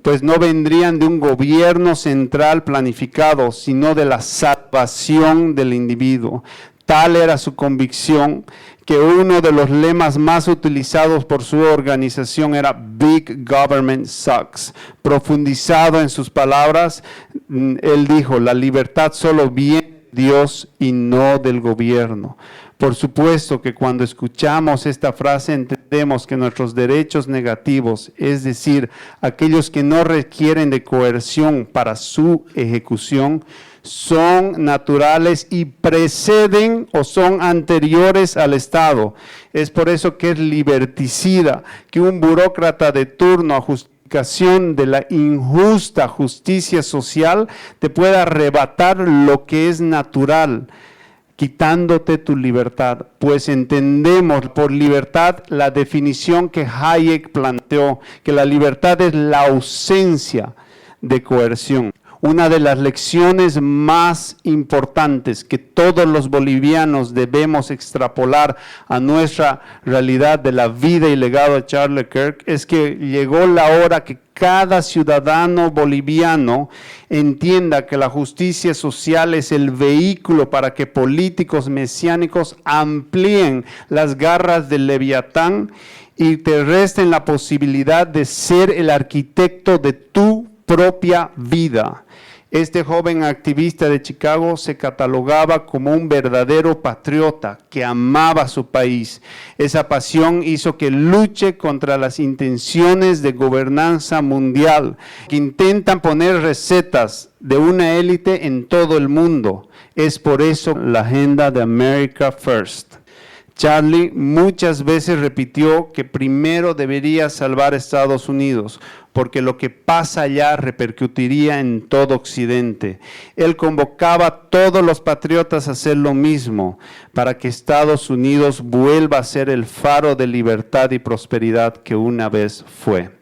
pues no vendrían de un gobierno central planificado, sino de la salvación del individuo. Tal era su convicción que uno de los lemas más utilizados por su organización era Big Government Sucks. Profundizado en sus palabras, él dijo: la libertad solo viene de Dios y no del gobierno. Por supuesto que cuando escuchamos esta frase entendemos que nuestros derechos negativos, es decir, aquellos que no requieren de coerción para su ejecución, son naturales y preceden o son anteriores al Estado. Es por eso que es liberticida que un burócrata de turno a justificación de la injusta justicia social te pueda arrebatar lo que es natural, quitándote tu libertad, pues entendemos por libertad la definición que Hayek planteó, que la libertad es la ausencia de coerción. Una de las lecciones más importantes que todos los bolivianos debemos extrapolar a nuestra realidad de la vida y legado de Charlie Kirk es que llegó la hora que cada ciudadano boliviano entienda que la justicia social es el vehículo para que políticos mesiánicos amplíen las garras del Leviatán y te resten la posibilidad de ser el arquitecto de tu propia vida. Este joven activista de Chicago se catalogaba como un verdadero patriota que amaba su país. Esa pasión hizo que luche contra las intenciones de gobernanza mundial que intentan poner recetas de una élite en todo el mundo. Es por eso la agenda de America First. Charlie muchas veces repitió que primero debería salvar a Estados Unidos, porque lo que pasa allá repercutiría en todo Occidente. Él convocaba a todos los patriotas a hacer lo mismo, para que Estados Unidos vuelva a ser el faro de libertad y prosperidad que una vez fue.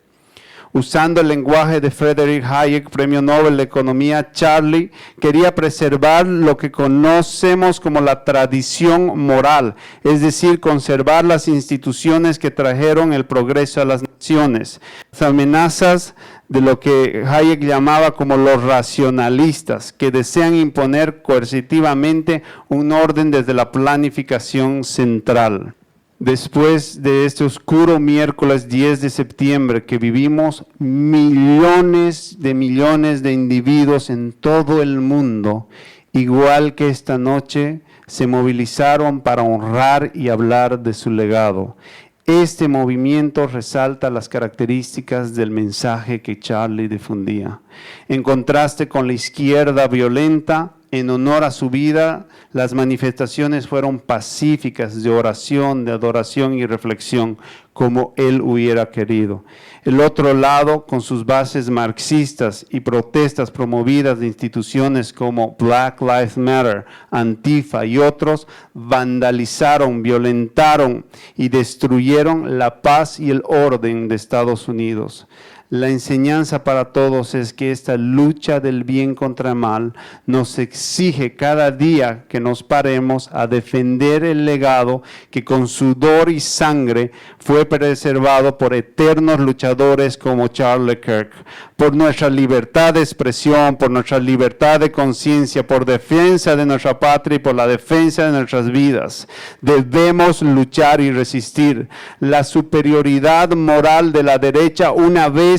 Usando el lenguaje de Friedrich Hayek, Premio Nobel de Economía, Charlie quería preservar lo que conocemos como la tradición moral, es decir, conservar las instituciones que trajeron el progreso a las naciones. Las amenazas de lo que Hayek llamaba como los racionalistas, que desean imponer coercitivamente un orden desde la planificación central. Después de este oscuro miércoles 10 de septiembre que vivimos, millones de individuos en todo el mundo, igual que esta noche, se movilizaron para honrar y hablar de su legado. Este movimiento resalta las características del mensaje que Charlie difundía. En contraste con la izquierda violenta, en honor a su vida, las manifestaciones fueron pacíficas de oración, de adoración y reflexión, como él hubiera querido. El otro lado, con sus bases marxistas y protestas promovidas de instituciones como Black Lives Matter, Antifa y otros, vandalizaron, violentaron y destruyeron la paz y el orden de Estados Unidos. La enseñanza para todos es que esta lucha del bien contra el mal nos exige cada día que nos paremos a defender el legado que con sudor y sangre fue preservado por eternos luchadores como Charles Leclerc, por nuestra libertad de expresión, por nuestra libertad de conciencia, por defensa de nuestra patria y por la defensa de nuestras vidas. Debemos luchar y resistir. La superioridad moral de la derecha una vez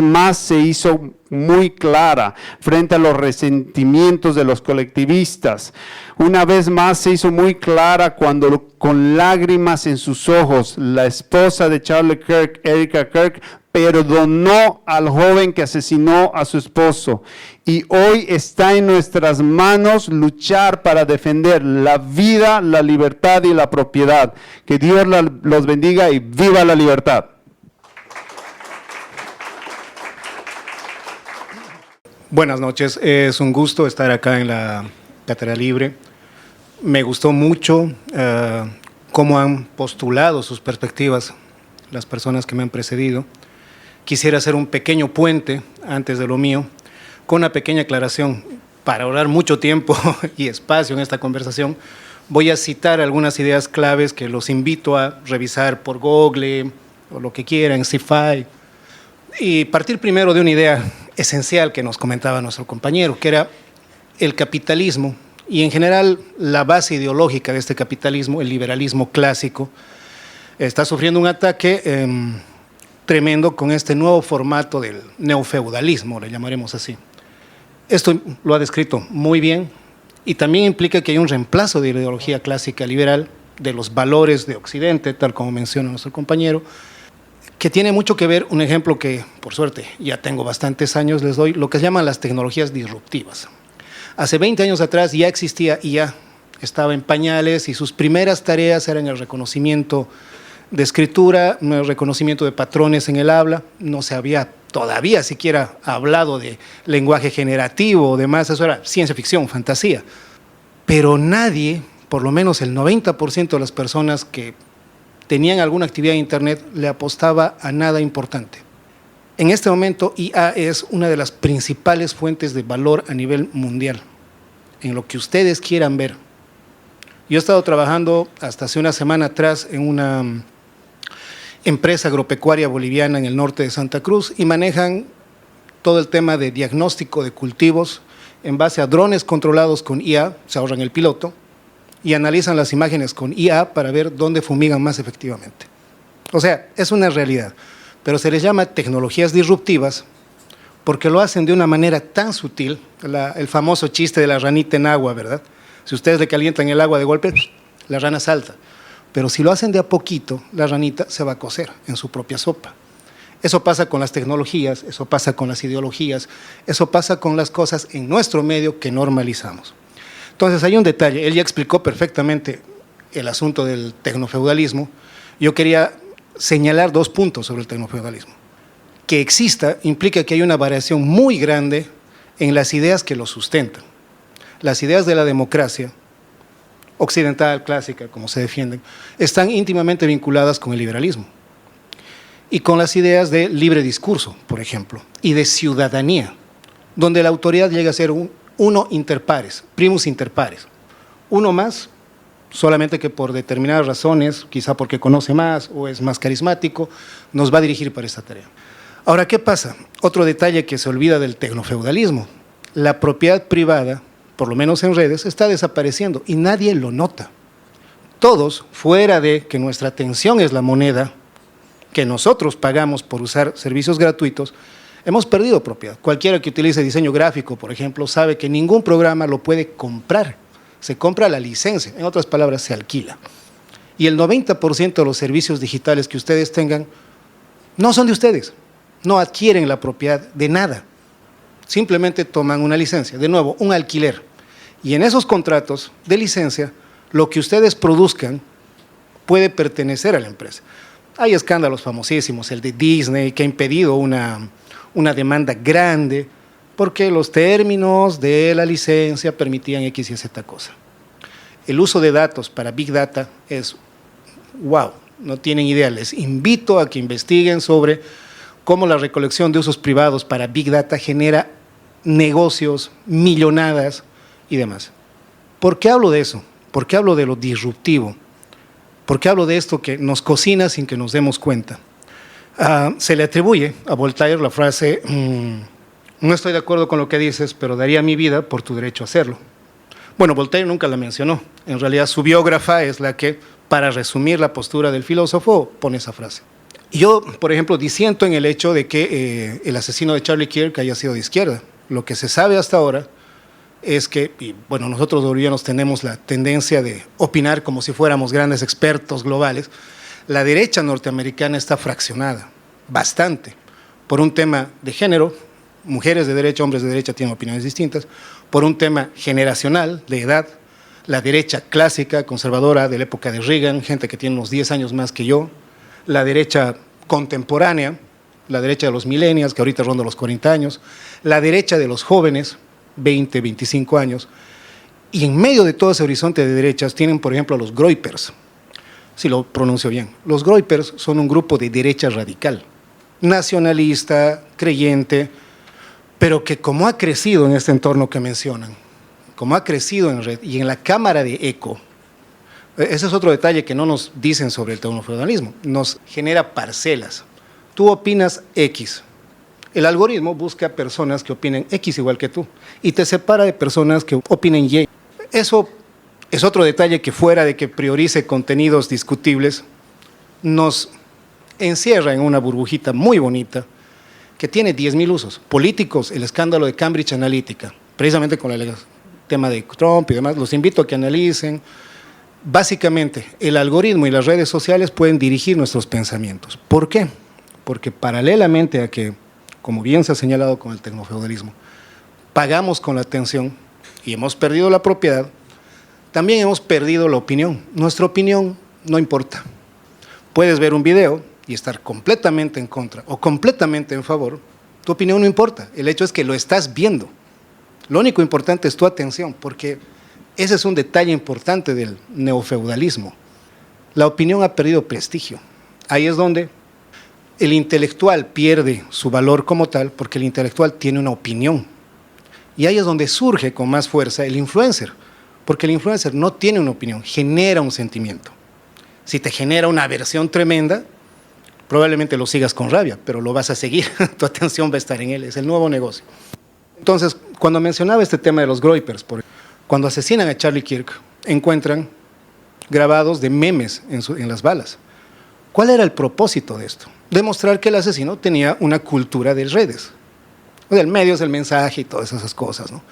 más se hizo muy clara frente a los resentimientos de los colectivistas. Una vez más se hizo muy clara cuando, con lágrimas en sus ojos, la esposa de Charles Leclerc, Erika Kirk, perdonó al joven que asesinó a su esposo. Y hoy está en nuestras manos luchar para defender la vida, la libertad y la propiedad. Que Dios los bendiga y viva la libertad. Buenas noches, es un gusto estar acá en la Cátedra Libre. Me gustó mucho cómo han postulado sus perspectivas las personas que me han precedido. Quisiera hacer un pequeño puente antes de lo mío, con una pequeña aclaración. Para ahorrar mucho tiempo y espacio en esta conversación, voy a citar algunas ideas claves que los invito a revisar por Google o lo que quieran, Sci-Fi, y partir primero de una idea esencial que nos comentaba nuestro compañero, que era el capitalismo y en general la base ideológica de este capitalismo, el liberalismo clásico, está sufriendo un ataque tremendo con este nuevo formato del neofeudalismo, le llamaremos así. Esto lo ha descrito muy bien y también implica que hay un reemplazo de la ideología clásica liberal, de los valores de Occidente, tal como menciona nuestro compañero, que tiene mucho que ver, un ejemplo que, por suerte, ya tengo bastantes años, les doy, lo que se llaman las tecnologías disruptivas. Hace 20 años atrás ya existía IA, estaba en pañales y sus primeras tareas eran el reconocimiento de escritura, el reconocimiento de patrones en el habla, no se había todavía siquiera hablado de lenguaje generativo o demás, eso era ciencia ficción, fantasía. Pero nadie, por lo menos el 90% de las personas que tenían alguna actividad en Internet, le apostaba a nada importante. En este momento, IA es una de las principales fuentes de valor a nivel mundial, en lo que ustedes quieran ver. Yo he estado trabajando hasta hace una semana atrás en una empresa agropecuaria boliviana en el norte de Santa Cruz y manejan todo el tema de diagnóstico de cultivos en base a drones controlados con IA, se ahorran el piloto, y analizan las imágenes con IA para ver dónde fumigan más efectivamente. O sea, es una realidad, pero se les llama tecnologías disruptivas porque lo hacen de una manera tan sutil, el famoso chiste de la ranita en agua, ¿verdad? Si ustedes le calientan el agua de golpe, la rana salta, pero si lo hacen de a poquito, la ranita se va a cocer en su propia sopa. Eso pasa con las tecnologías, eso pasa con las ideologías, eso pasa con las cosas en nuestro medio que normalizamos. Entonces hay un detalle, él ya explicó perfectamente el asunto del tecnofeudalismo. Yo quería señalar 2 puntos sobre el tecnofeudalismo. Que exista implica que hay una variación muy grande en las ideas que lo sustentan. Las ideas de la democracia occidental, clásica, como se defienden, están íntimamente vinculadas con el liberalismo y con las ideas de libre discurso, por ejemplo, y de ciudadanía, donde la autoridad llega a ser uno inter pares, primus inter pares, uno más, solamente que por determinadas razones, quizá porque conoce más o es más carismático, nos va a dirigir para esta tarea. Ahora, ¿qué pasa? Otro detalle que se olvida del tecnofeudalismo, la propiedad privada, por lo menos en redes, está desapareciendo y nadie lo nota. Todos, fuera de que nuestra atención es la moneda que nosotros pagamos por usar servicios gratuitos, hemos perdido propiedad. Cualquiera que utilice diseño gráfico, por ejemplo, sabe que ningún programa lo puede comprar. Se compra la licencia, en otras palabras, se alquila. Y el 90% de los servicios digitales que ustedes tengan no son de ustedes, no adquieren la propiedad de nada. simplemente toman una licencia, de nuevo, un alquiler. Y en esos contratos de licencia, lo que ustedes produzcan puede pertenecer a la empresa. Hay escándalos famosísimos, el de Disney, que ha impedido una demanda grande porque los términos de la licencia permitían X y Z cosa. El uso de datos para Big Data es, wow, no tienen idea. Les invito a que investiguen sobre cómo la recolección de usos privados para Big Data genera negocios, millonadas y demás. ¿Por qué hablo de eso? ¿Por qué hablo de lo disruptivo? ¿Por qué hablo de esto que nos cocina sin que nos demos cuenta? Se le atribuye a Voltaire la frase, no estoy de acuerdo con lo que dices, pero daría mi vida por tu derecho a hacerlo. Bueno, Voltaire nunca la mencionó. En realidad su biógrafa es la que, para resumir la postura del filósofo, pone esa frase. Yo, por ejemplo, disiento en el hecho de que el asesino de Charlie Kirk haya sido de izquierda. Lo que se sabe hasta ahora es que, y bueno, nosotros los bolivianos tenemos la tendencia de opinar como si fuéramos grandes expertos globales. La derecha norteamericana está fraccionada, bastante, por un tema de género. Mujeres de derecha, hombres de derecha tienen opiniones distintas, por un tema generacional, de edad. La derecha clásica, conservadora, de la época de Reagan, gente que tiene unos 10 años más que yo. La derecha contemporánea, la derecha de los millennials, que ahorita ronda los 40 años. La derecha de los jóvenes, 20, 25 años. Y en medio de todo ese horizonte de derechas tienen, por ejemplo, a los Groypers, si lo pronuncio bien. Los Groypers son un grupo de derecha radical, nacionalista, creyente, pero que como ha crecido en este entorno que mencionan, como ha crecido en red y en la cámara de eco, ese es otro detalle que no nos dicen sobre el tecnofeudalismo, nos genera parcelas. Tú opinas X, el algoritmo busca personas que opinen X igual que tú y te separa de personas que opinen Y. Eso es otro detalle que, fuera de que priorice contenidos discutibles, nos encierra en una burbujita muy bonita que tiene 10.000 usos. Políticos, el escándalo de Cambridge Analytica, precisamente con el tema de Trump y demás, los invito a que analicen. Básicamente, el algoritmo y las redes sociales pueden dirigir nuestros pensamientos. ¿Por qué? Porque paralelamente a que, como bien se ha señalado con el tecnofeudalismo, pagamos con la atención y hemos perdido la propiedad, también hemos perdido la opinión. Nuestra opinión no importa. Puedes ver un video y estar completamente en contra o completamente en favor, tu opinión no importa. El hecho es que lo estás viendo. Lo único importante es tu atención, porque ese es un detalle importante del neofeudalismo. La opinión ha perdido prestigio. Ahí es donde el intelectual pierde su valor como tal, porque el intelectual tiene una opinión. Y ahí es donde surge con más fuerza el influencer, porque el influencer no tiene una opinión, genera un sentimiento. Si te genera una aversión tremenda, probablemente lo sigas con rabia, pero lo vas a seguir, tu atención va a estar en él, es el nuevo negocio. Entonces, cuando mencionaba este tema de los Groypers, cuando asesinan a Charlie Kirk, encuentran grabados de memes en las balas. ¿Cuál era el propósito de esto? Demostrar que el asesino tenía una cultura de redes, del medios, el mensaje y todas esas cosas, ¿no?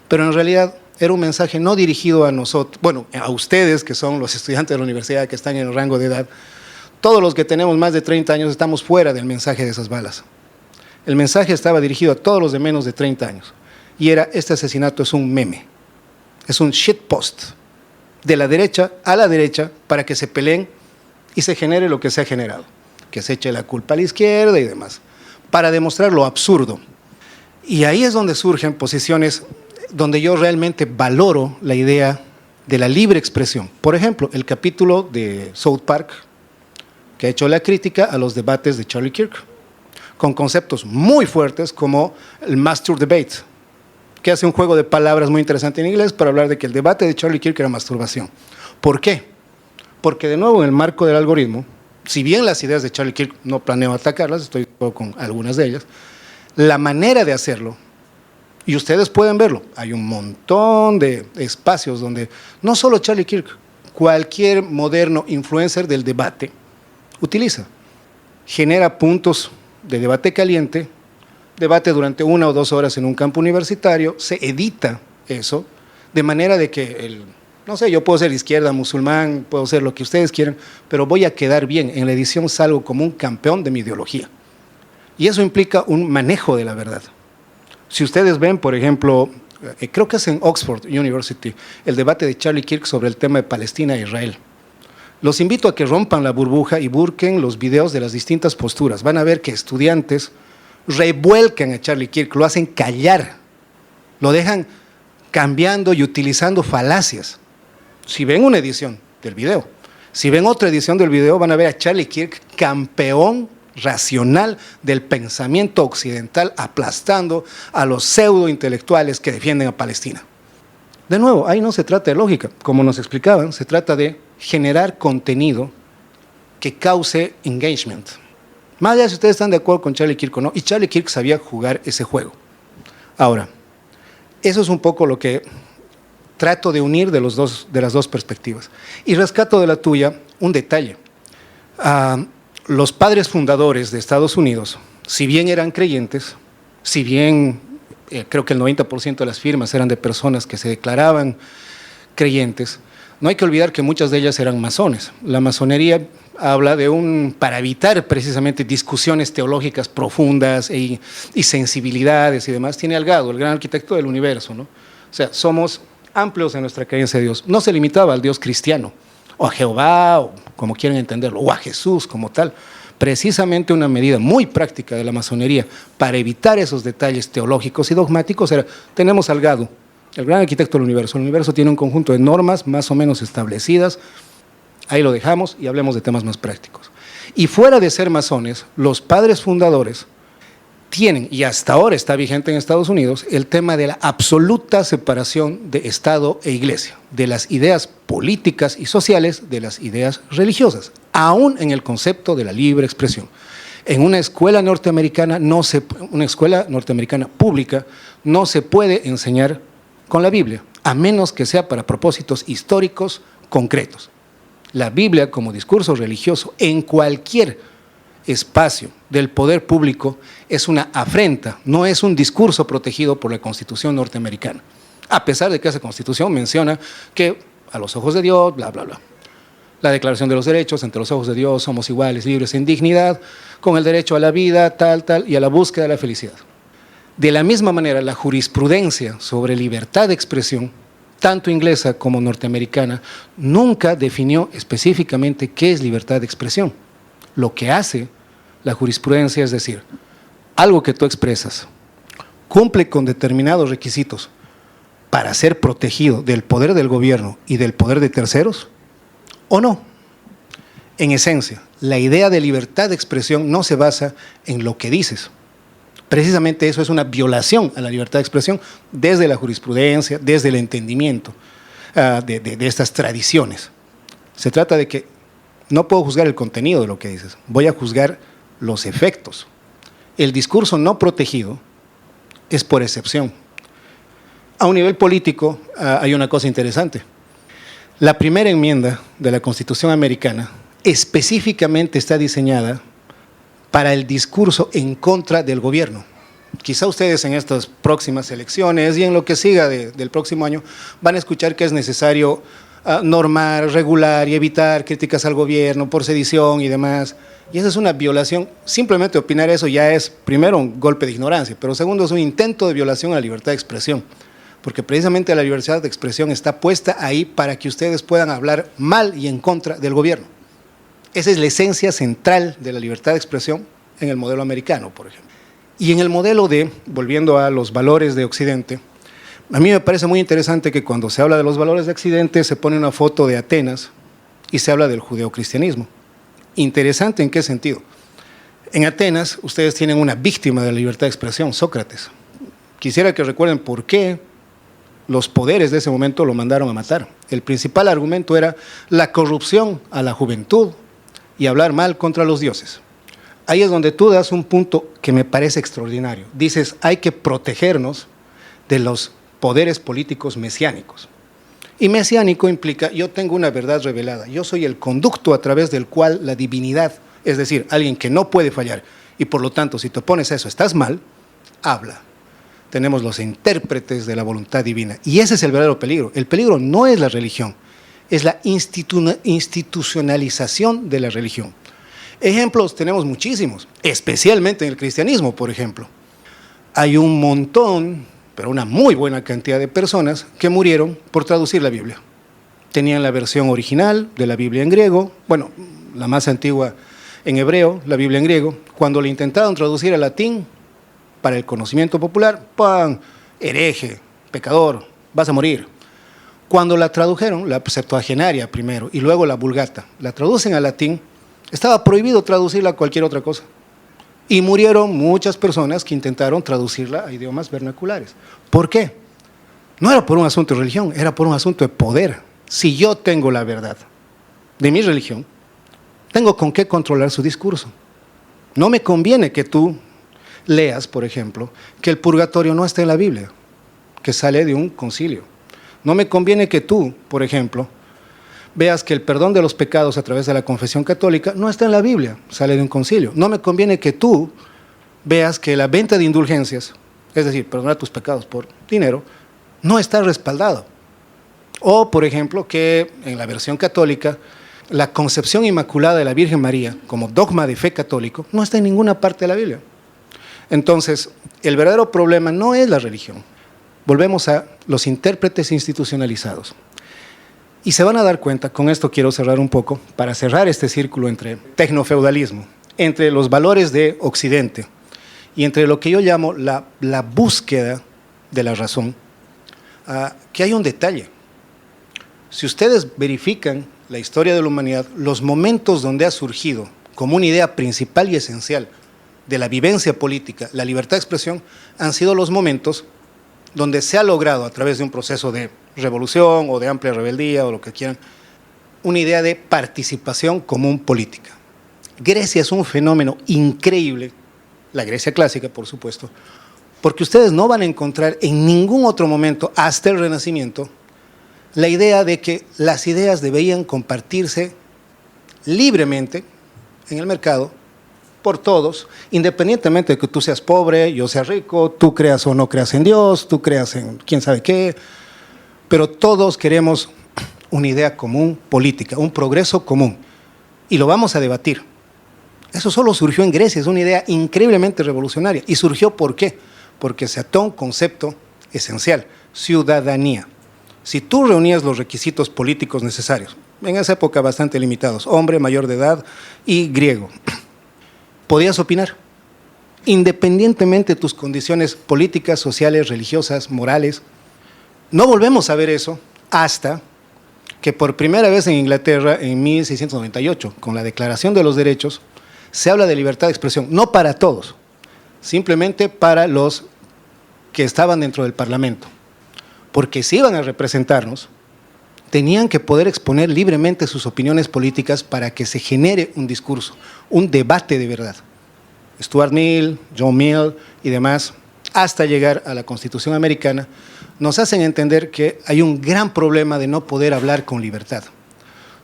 Pero en realidad era un mensaje no dirigido a nosotros, bueno, a ustedes que son los estudiantes de la universidad que están en el rango de edad. Todos los que tenemos más de 30 años estamos fuera del mensaje de esas balas. El mensaje estaba dirigido a todos los de menos de 30 años y era: este asesinato es un meme, es un shitpost de la derecha a la derecha para que se peleen y se genere lo que se ha generado, que se eche la culpa a la izquierda y demás, para demostrar lo absurdo. Y ahí es donde surgen posiciones donde yo realmente valoro la idea de la libre expresión. Por ejemplo, el capítulo de South Park, que ha hecho la crítica a los debates de Charlie Kirk, con conceptos muy fuertes como el master debate, que hace un juego de palabras muy interesante en inglés para hablar de que el debate de Charlie Kirk era masturbación. ¿Por qué? Porque de nuevo en el marco del algoritmo, si bien las ideas de Charlie Kirk no planeo atacarlas, estoy con algunas de ellas, la manera de hacerlo, y ustedes pueden verlo, hay un montón de espacios donde no solo Charlie Kirk, cualquier moderno influencer del debate utiliza, genera puntos de debate caliente, debate durante 1 o 2 horas en un campo universitario, se edita eso, de manera de que, no sé, yo puedo ser izquierda, musulmán, puedo ser lo que ustedes quieran, pero voy a quedar bien, en la edición salgo como un campeón de mi ideología. Y eso implica un manejo de la verdad. Si ustedes ven, por ejemplo, creo que es en Oxford University, el debate de Charlie Kirk sobre el tema de Palestina e Israel. Los invito a que rompan la burbuja y busquen los videos de las distintas posturas. Van a ver que estudiantes revuelcan a Charlie Kirk, lo hacen callar, lo dejan cambiando y utilizando falacias. Si ven una edición del video, si ven otra edición del video, van a ver a Charlie Kirk, campeón racional del pensamiento occidental, aplastando a los pseudo-intelectuales que defienden a Palestina. De nuevo, ahí no se trata de lógica, como nos explicaban, se trata de generar contenido que cause engagement. Más allá de si ustedes están de acuerdo con Charlie Kirk o no, y Charlie Kirk sabía jugar ese juego. Ahora, eso es un poco lo que trato de unir de las dos perspectivas. Y rescato de la tuya un detalle. Los padres fundadores de Estados Unidos, si bien eran creyentes, si bien creo que el 90% de las firmas eran de personas que se declaraban creyentes, no hay que olvidar que muchas de ellas eran masones. La masonería habla para evitar precisamente discusiones teológicas profundas y sensibilidades y demás, tiene al Gado, el gran arquitecto del universo, ¿no? O sea, somos amplios en nuestra creencia de Dios. No se limitaba al Dios cristiano, o a Jehová, o como quieran entenderlo, o a Jesús como tal. Precisamente una medida muy práctica de la masonería para evitar esos detalles teológicos y dogmáticos era, tenemos al Gado, el gran arquitecto del universo. El universo tiene un conjunto de normas más o menos establecidas, ahí lo dejamos y hablemos de temas más prácticos. Y fuera de ser masones, los padres fundadores tienen, y hasta ahora está vigente en Estados Unidos, el tema de la absoluta separación de Estado e Iglesia, de las ideas políticas y sociales de las ideas religiosas, aún en el concepto de la libre expresión. En una escuela norteamericana, una escuela norteamericana pública, no se puede enseñar con la Biblia, a menos que sea para propósitos históricos concretos. La Biblia como discurso religioso en cualquier espacio del poder público es una afrenta, no es un discurso protegido por la Constitución norteamericana, a pesar de que esa Constitución menciona que a los ojos de Dios, bla, bla, bla. La Declaración de los Derechos, ante los ojos de Dios somos iguales, libres en dignidad, con el derecho a la vida, tal, y a la búsqueda de la felicidad. De la misma manera, la jurisprudencia sobre libertad de expresión, tanto inglesa como norteamericana, nunca definió específicamente qué es libertad de expresión. Lo que hace la jurisprudencia es decir, algo que tú expresas cumple con determinados requisitos para ser protegido del poder del gobierno y del poder de terceros, ¿o no? En esencia, la idea de libertad de expresión no se basa en lo que dices. Precisamente eso es una violación a la libertad de expresión desde la jurisprudencia, desde el entendimiento de estas tradiciones. Se trata de que no puedo juzgar el contenido de lo que dices, voy a juzgar los efectos. El discurso no protegido es por excepción. A un nivel político hay una cosa interesante. La primera enmienda de la Constitución americana específicamente está diseñada para el discurso en contra del gobierno. Quizá ustedes en estas próximas elecciones y en lo que siga del próximo año van a escuchar que es necesario normar, regular y evitar críticas al gobierno por sedición y demás. Y esa es una violación. Simplemente opinar eso ya es, primero, un golpe de ignorancia, pero segundo, es un intento de violación a la libertad de expresión. Porque precisamente la libertad de expresión está puesta ahí para que ustedes puedan hablar mal y en contra del gobierno. Esa es la esencia central de la libertad de expresión en el modelo americano, por ejemplo. Y en el modelo volviendo a los valores de Occidente, a mí me parece muy interesante que cuando se habla de los valores de Occidente se pone una foto de Atenas y se habla del judeocristianismo. Interesante, ¿en qué sentido? En Atenas ustedes tienen una víctima de la libertad de expresión, Sócrates. Quisiera que recuerden por qué los poderes de ese momento lo mandaron a matar. El principal argumento era la corrupción a la juventud y hablar mal contra los dioses. Ahí es donde tú das un punto que me parece extraordinario. Dices, hay que protegernos de los poderes políticos mesiánicos. Y mesiánico implica, yo tengo una verdad revelada, yo soy el conducto a través del cual la divinidad, es decir, alguien que no puede fallar, y por lo tanto, si te opones a eso, estás mal, habla. Tenemos los intérpretes de la voluntad divina, y ese es el verdadero peligro. El peligro no es la religión, es la institucionalización de la religión. Ejemplos tenemos muchísimos, especialmente en el cristianismo, por ejemplo. hay un montón, pero una muy buena cantidad de personas que murieron por traducir la Biblia. Tenían la versión original de la Biblia en griego, bueno, la más antigua en hebreo, la Biblia en griego. Cuando la intentaron traducir al latín, para el conocimiento popular, ¡pam! Hereje, pecador, vas a morir. Cuando la tradujeron, la Septuagenaria primero y luego la Vulgata, la traducen al latín, estaba prohibido traducirla a cualquier otra cosa. Y murieron muchas personas que intentaron traducirla a idiomas vernaculares. ¿Por qué? No era por un asunto de religión, era por un asunto de poder. Si yo tengo la verdad de mi religión, tengo con qué controlar su discurso. No me conviene que tú leas, por ejemplo, que el purgatorio no está en la Biblia, que sale de un concilio. No me conviene que tú, por ejemplo, veas que el perdón de los pecados a través de la confesión católica no está en la Biblia, sale de un concilio. No me conviene que tú veas que la venta de indulgencias, es decir, perdonar tus pecados por dinero, no está respaldado. O, por ejemplo, que en la versión católica, la concepción inmaculada de la Virgen María, como dogma de fe católico, no está en ninguna parte de la Biblia. Entonces, el verdadero problema no es la religión. Volvemos a los intérpretes institucionalizados. Y se van a dar cuenta, con esto quiero cerrar un poco, para cerrar este círculo entre tecnofeudalismo, entre los valores de Occidente y entre lo que yo llamo la búsqueda de la razón, que hay un detalle. Si ustedes verifican la historia de la humanidad, los momentos donde ha surgido como una idea principal y esencial de la vivencia política, la libertad de expresión, han sido los momentos donde se ha logrado a través de un proceso de revolución o de amplia rebeldía o lo que quieran, una idea de participación común política. Grecia es un fenómeno increíble, la Grecia clásica, por supuesto, porque ustedes no van a encontrar en ningún otro momento, hasta el Renacimiento, la idea de que las ideas debían compartirse libremente en el mercado por todos, independientemente de que tú seas pobre, yo sea rico, tú creas o no creas en Dios, tú creas en quién sabe qué, pero todos queremos una idea común política, un progreso común, y lo vamos a debatir. Eso solo surgió en Grecia, es una idea increíblemente revolucionaria. ¿Y surgió por qué? Porque se ató un concepto esencial, ciudadanía. Si tú reunías los requisitos políticos necesarios, en esa época bastante limitados, hombre, mayor de edad y griego, podías opinar, independientemente de tus condiciones políticas, sociales, religiosas, morales. No volvemos a ver eso hasta que por primera vez en Inglaterra, en 1698, con la Declaración de los Derechos, se habla de libertad de expresión, no para todos, simplemente para los que estaban dentro del Parlamento. Porque si iban a representarnos, tenían que poder exponer libremente sus opiniones políticas para que se genere un discurso, un debate de verdad. Stuart Mill, John Mill y demás, hasta llegar a la Constitución americana, nos hacen entender que hay un gran problema de no poder hablar con libertad.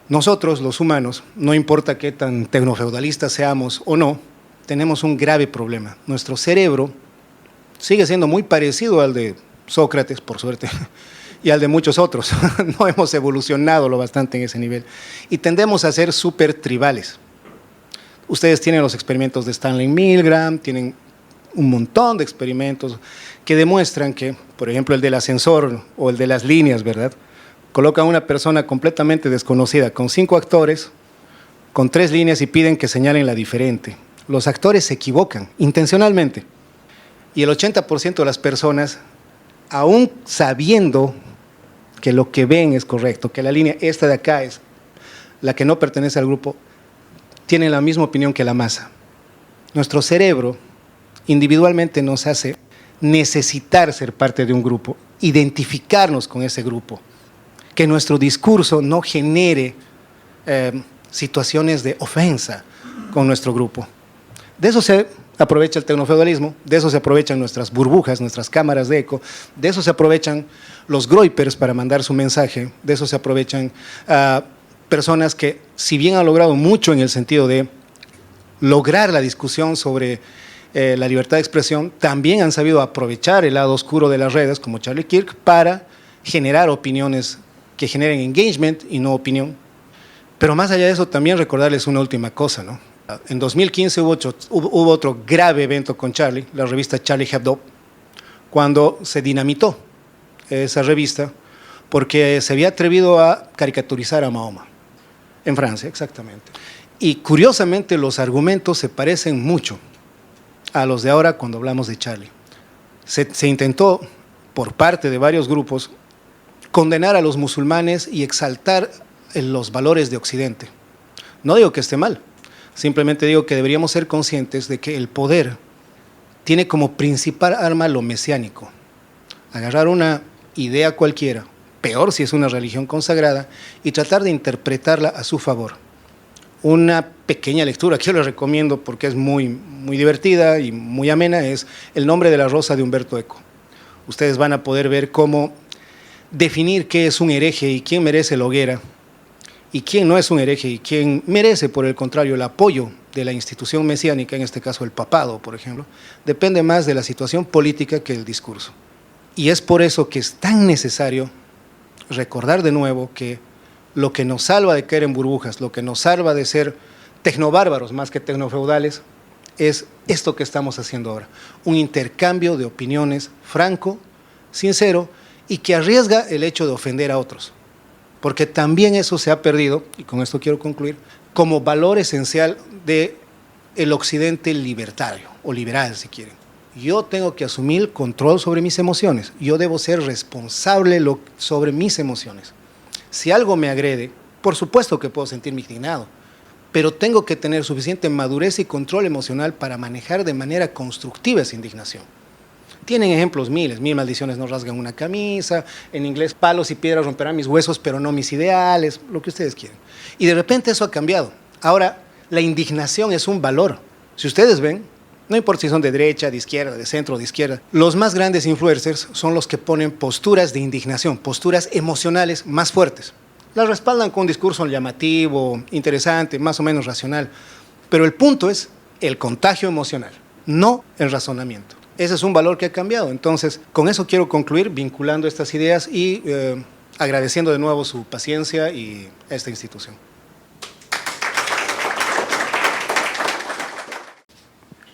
Nosotros, los humanos, no importa qué tan tecnofeudalistas seamos o no, tenemos un grave problema. Nuestro cerebro sigue siendo muy parecido al de Sócrates, por suerte, y al de muchos otros. No hemos evolucionado lo bastante en ese nivel. Y tendemos a ser súper tribales. Ustedes tienen los experimentos de Stanley Milgram, tienen un montón de experimentos que demuestran que, por ejemplo, el del ascensor o el de las líneas, ¿verdad? Colocan a una persona completamente desconocida con 5 actores, con 3 líneas y piden que señalen la diferente. Los actores se equivocan intencionalmente. Y el 80% de las personas, aún sabiendo que lo que ven es correcto, que la línea esta de acá es la que no pertenece al grupo, tienen la misma opinión que la masa. Nuestro cerebro individualmente nos hace necesitar ser parte de un grupo, identificarnos con ese grupo, que nuestro discurso no genere situaciones de ofensa con nuestro grupo. De eso se aprovecha el tecnofeudalismo, de eso se aprovechan nuestras burbujas, nuestras cámaras de eco, de eso se aprovechan los groypers para mandar su mensaje, de eso se aprovechan personas que, si bien han logrado mucho en el sentido de lograr la discusión sobre la libertad de expresión, también han sabido aprovechar el lado oscuro de las redes, como Charlie Kirk, para generar opiniones que generen engagement y no opinión. Pero más allá de eso, también recordarles una última cosa, ¿no? En 2015 hubo otro grave evento con Charlie, la revista Charlie Hebdo cuando se dinamitó esa revista porque se había atrevido a caricaturizar a Mahoma, en Francia, exactamente. Y curiosamente los argumentos se parecen mucho a los de ahora cuando hablamos de Charlie. Se intentó, por parte de varios grupos, condenar a los musulmanes y exaltar los valores de Occidente. No digo que esté mal, simplemente digo que deberíamos ser conscientes de que el poder tiene como principal arma lo mesiánico. Agarrar una idea cualquiera, peor si es una religión consagrada, y tratar de interpretarla a su favor. Una pequeña lectura que yo les recomiendo porque es muy divertida y muy amena es El nombre de la rosa de Humberto Eco. Ustedes van a poder ver cómo definir qué es un hereje y quién merece la hoguera y quién no es un hereje y quién merece, por el contrario, el apoyo de la institución mesiánica, en este caso el papado, por ejemplo, depende más de la situación política que del discurso. Y es por eso que es tan necesario recordar de nuevo que lo que nos salva de caer en burbujas, lo que nos salva de ser tecnobárbaros más que tecnofeudales, es esto que estamos haciendo ahora. Un intercambio de opiniones franco, sincero, y que arriesga el hecho de ofender a otros. Porque también eso se ha perdido, y con esto quiero concluir, como valor esencial del occidente libertario, o liberal si quieren. Yo tengo que asumir control sobre mis emociones, yo debo ser responsable sobre mis emociones. Si algo me agrede, por supuesto que puedo sentirme indignado, pero tengo que tener suficiente madurez y control emocional para manejar de manera constructiva esa indignación. Tienen ejemplos miles, 1000 maldiciones no rasgan una camisa, en inglés palos y piedras romperán mis huesos, pero no mis ideales, lo que ustedes quieren. Y de repente eso ha cambiado. Ahora, la indignación es un valor. Si ustedes ven, no importa si son de derecha, de izquierda, de centro o de izquierda, los más grandes influencers son los que ponen posturas de indignación, posturas emocionales más fuertes. Las respaldan con un discurso llamativo, interesante, más o menos racional. Pero el punto es el contagio emocional, no el razonamiento. Ese es un valor que ha cambiado. Entonces, con eso quiero concluir, vinculando estas ideas y agradeciendo de nuevo su paciencia y a esta institución.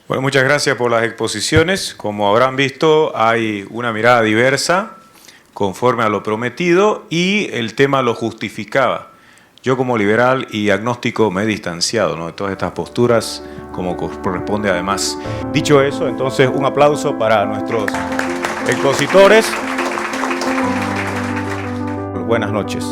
Bueno, muchas gracias por las exposiciones. Como habrán visto, hay una mirada diversa conforme a lo prometido y el tema lo justificaba. Yo como liberal y agnóstico me he distanciado, ¿no?, de todas estas posturas como corresponde además. Dicho eso, entonces un aplauso para nuestros expositores. Buenas noches.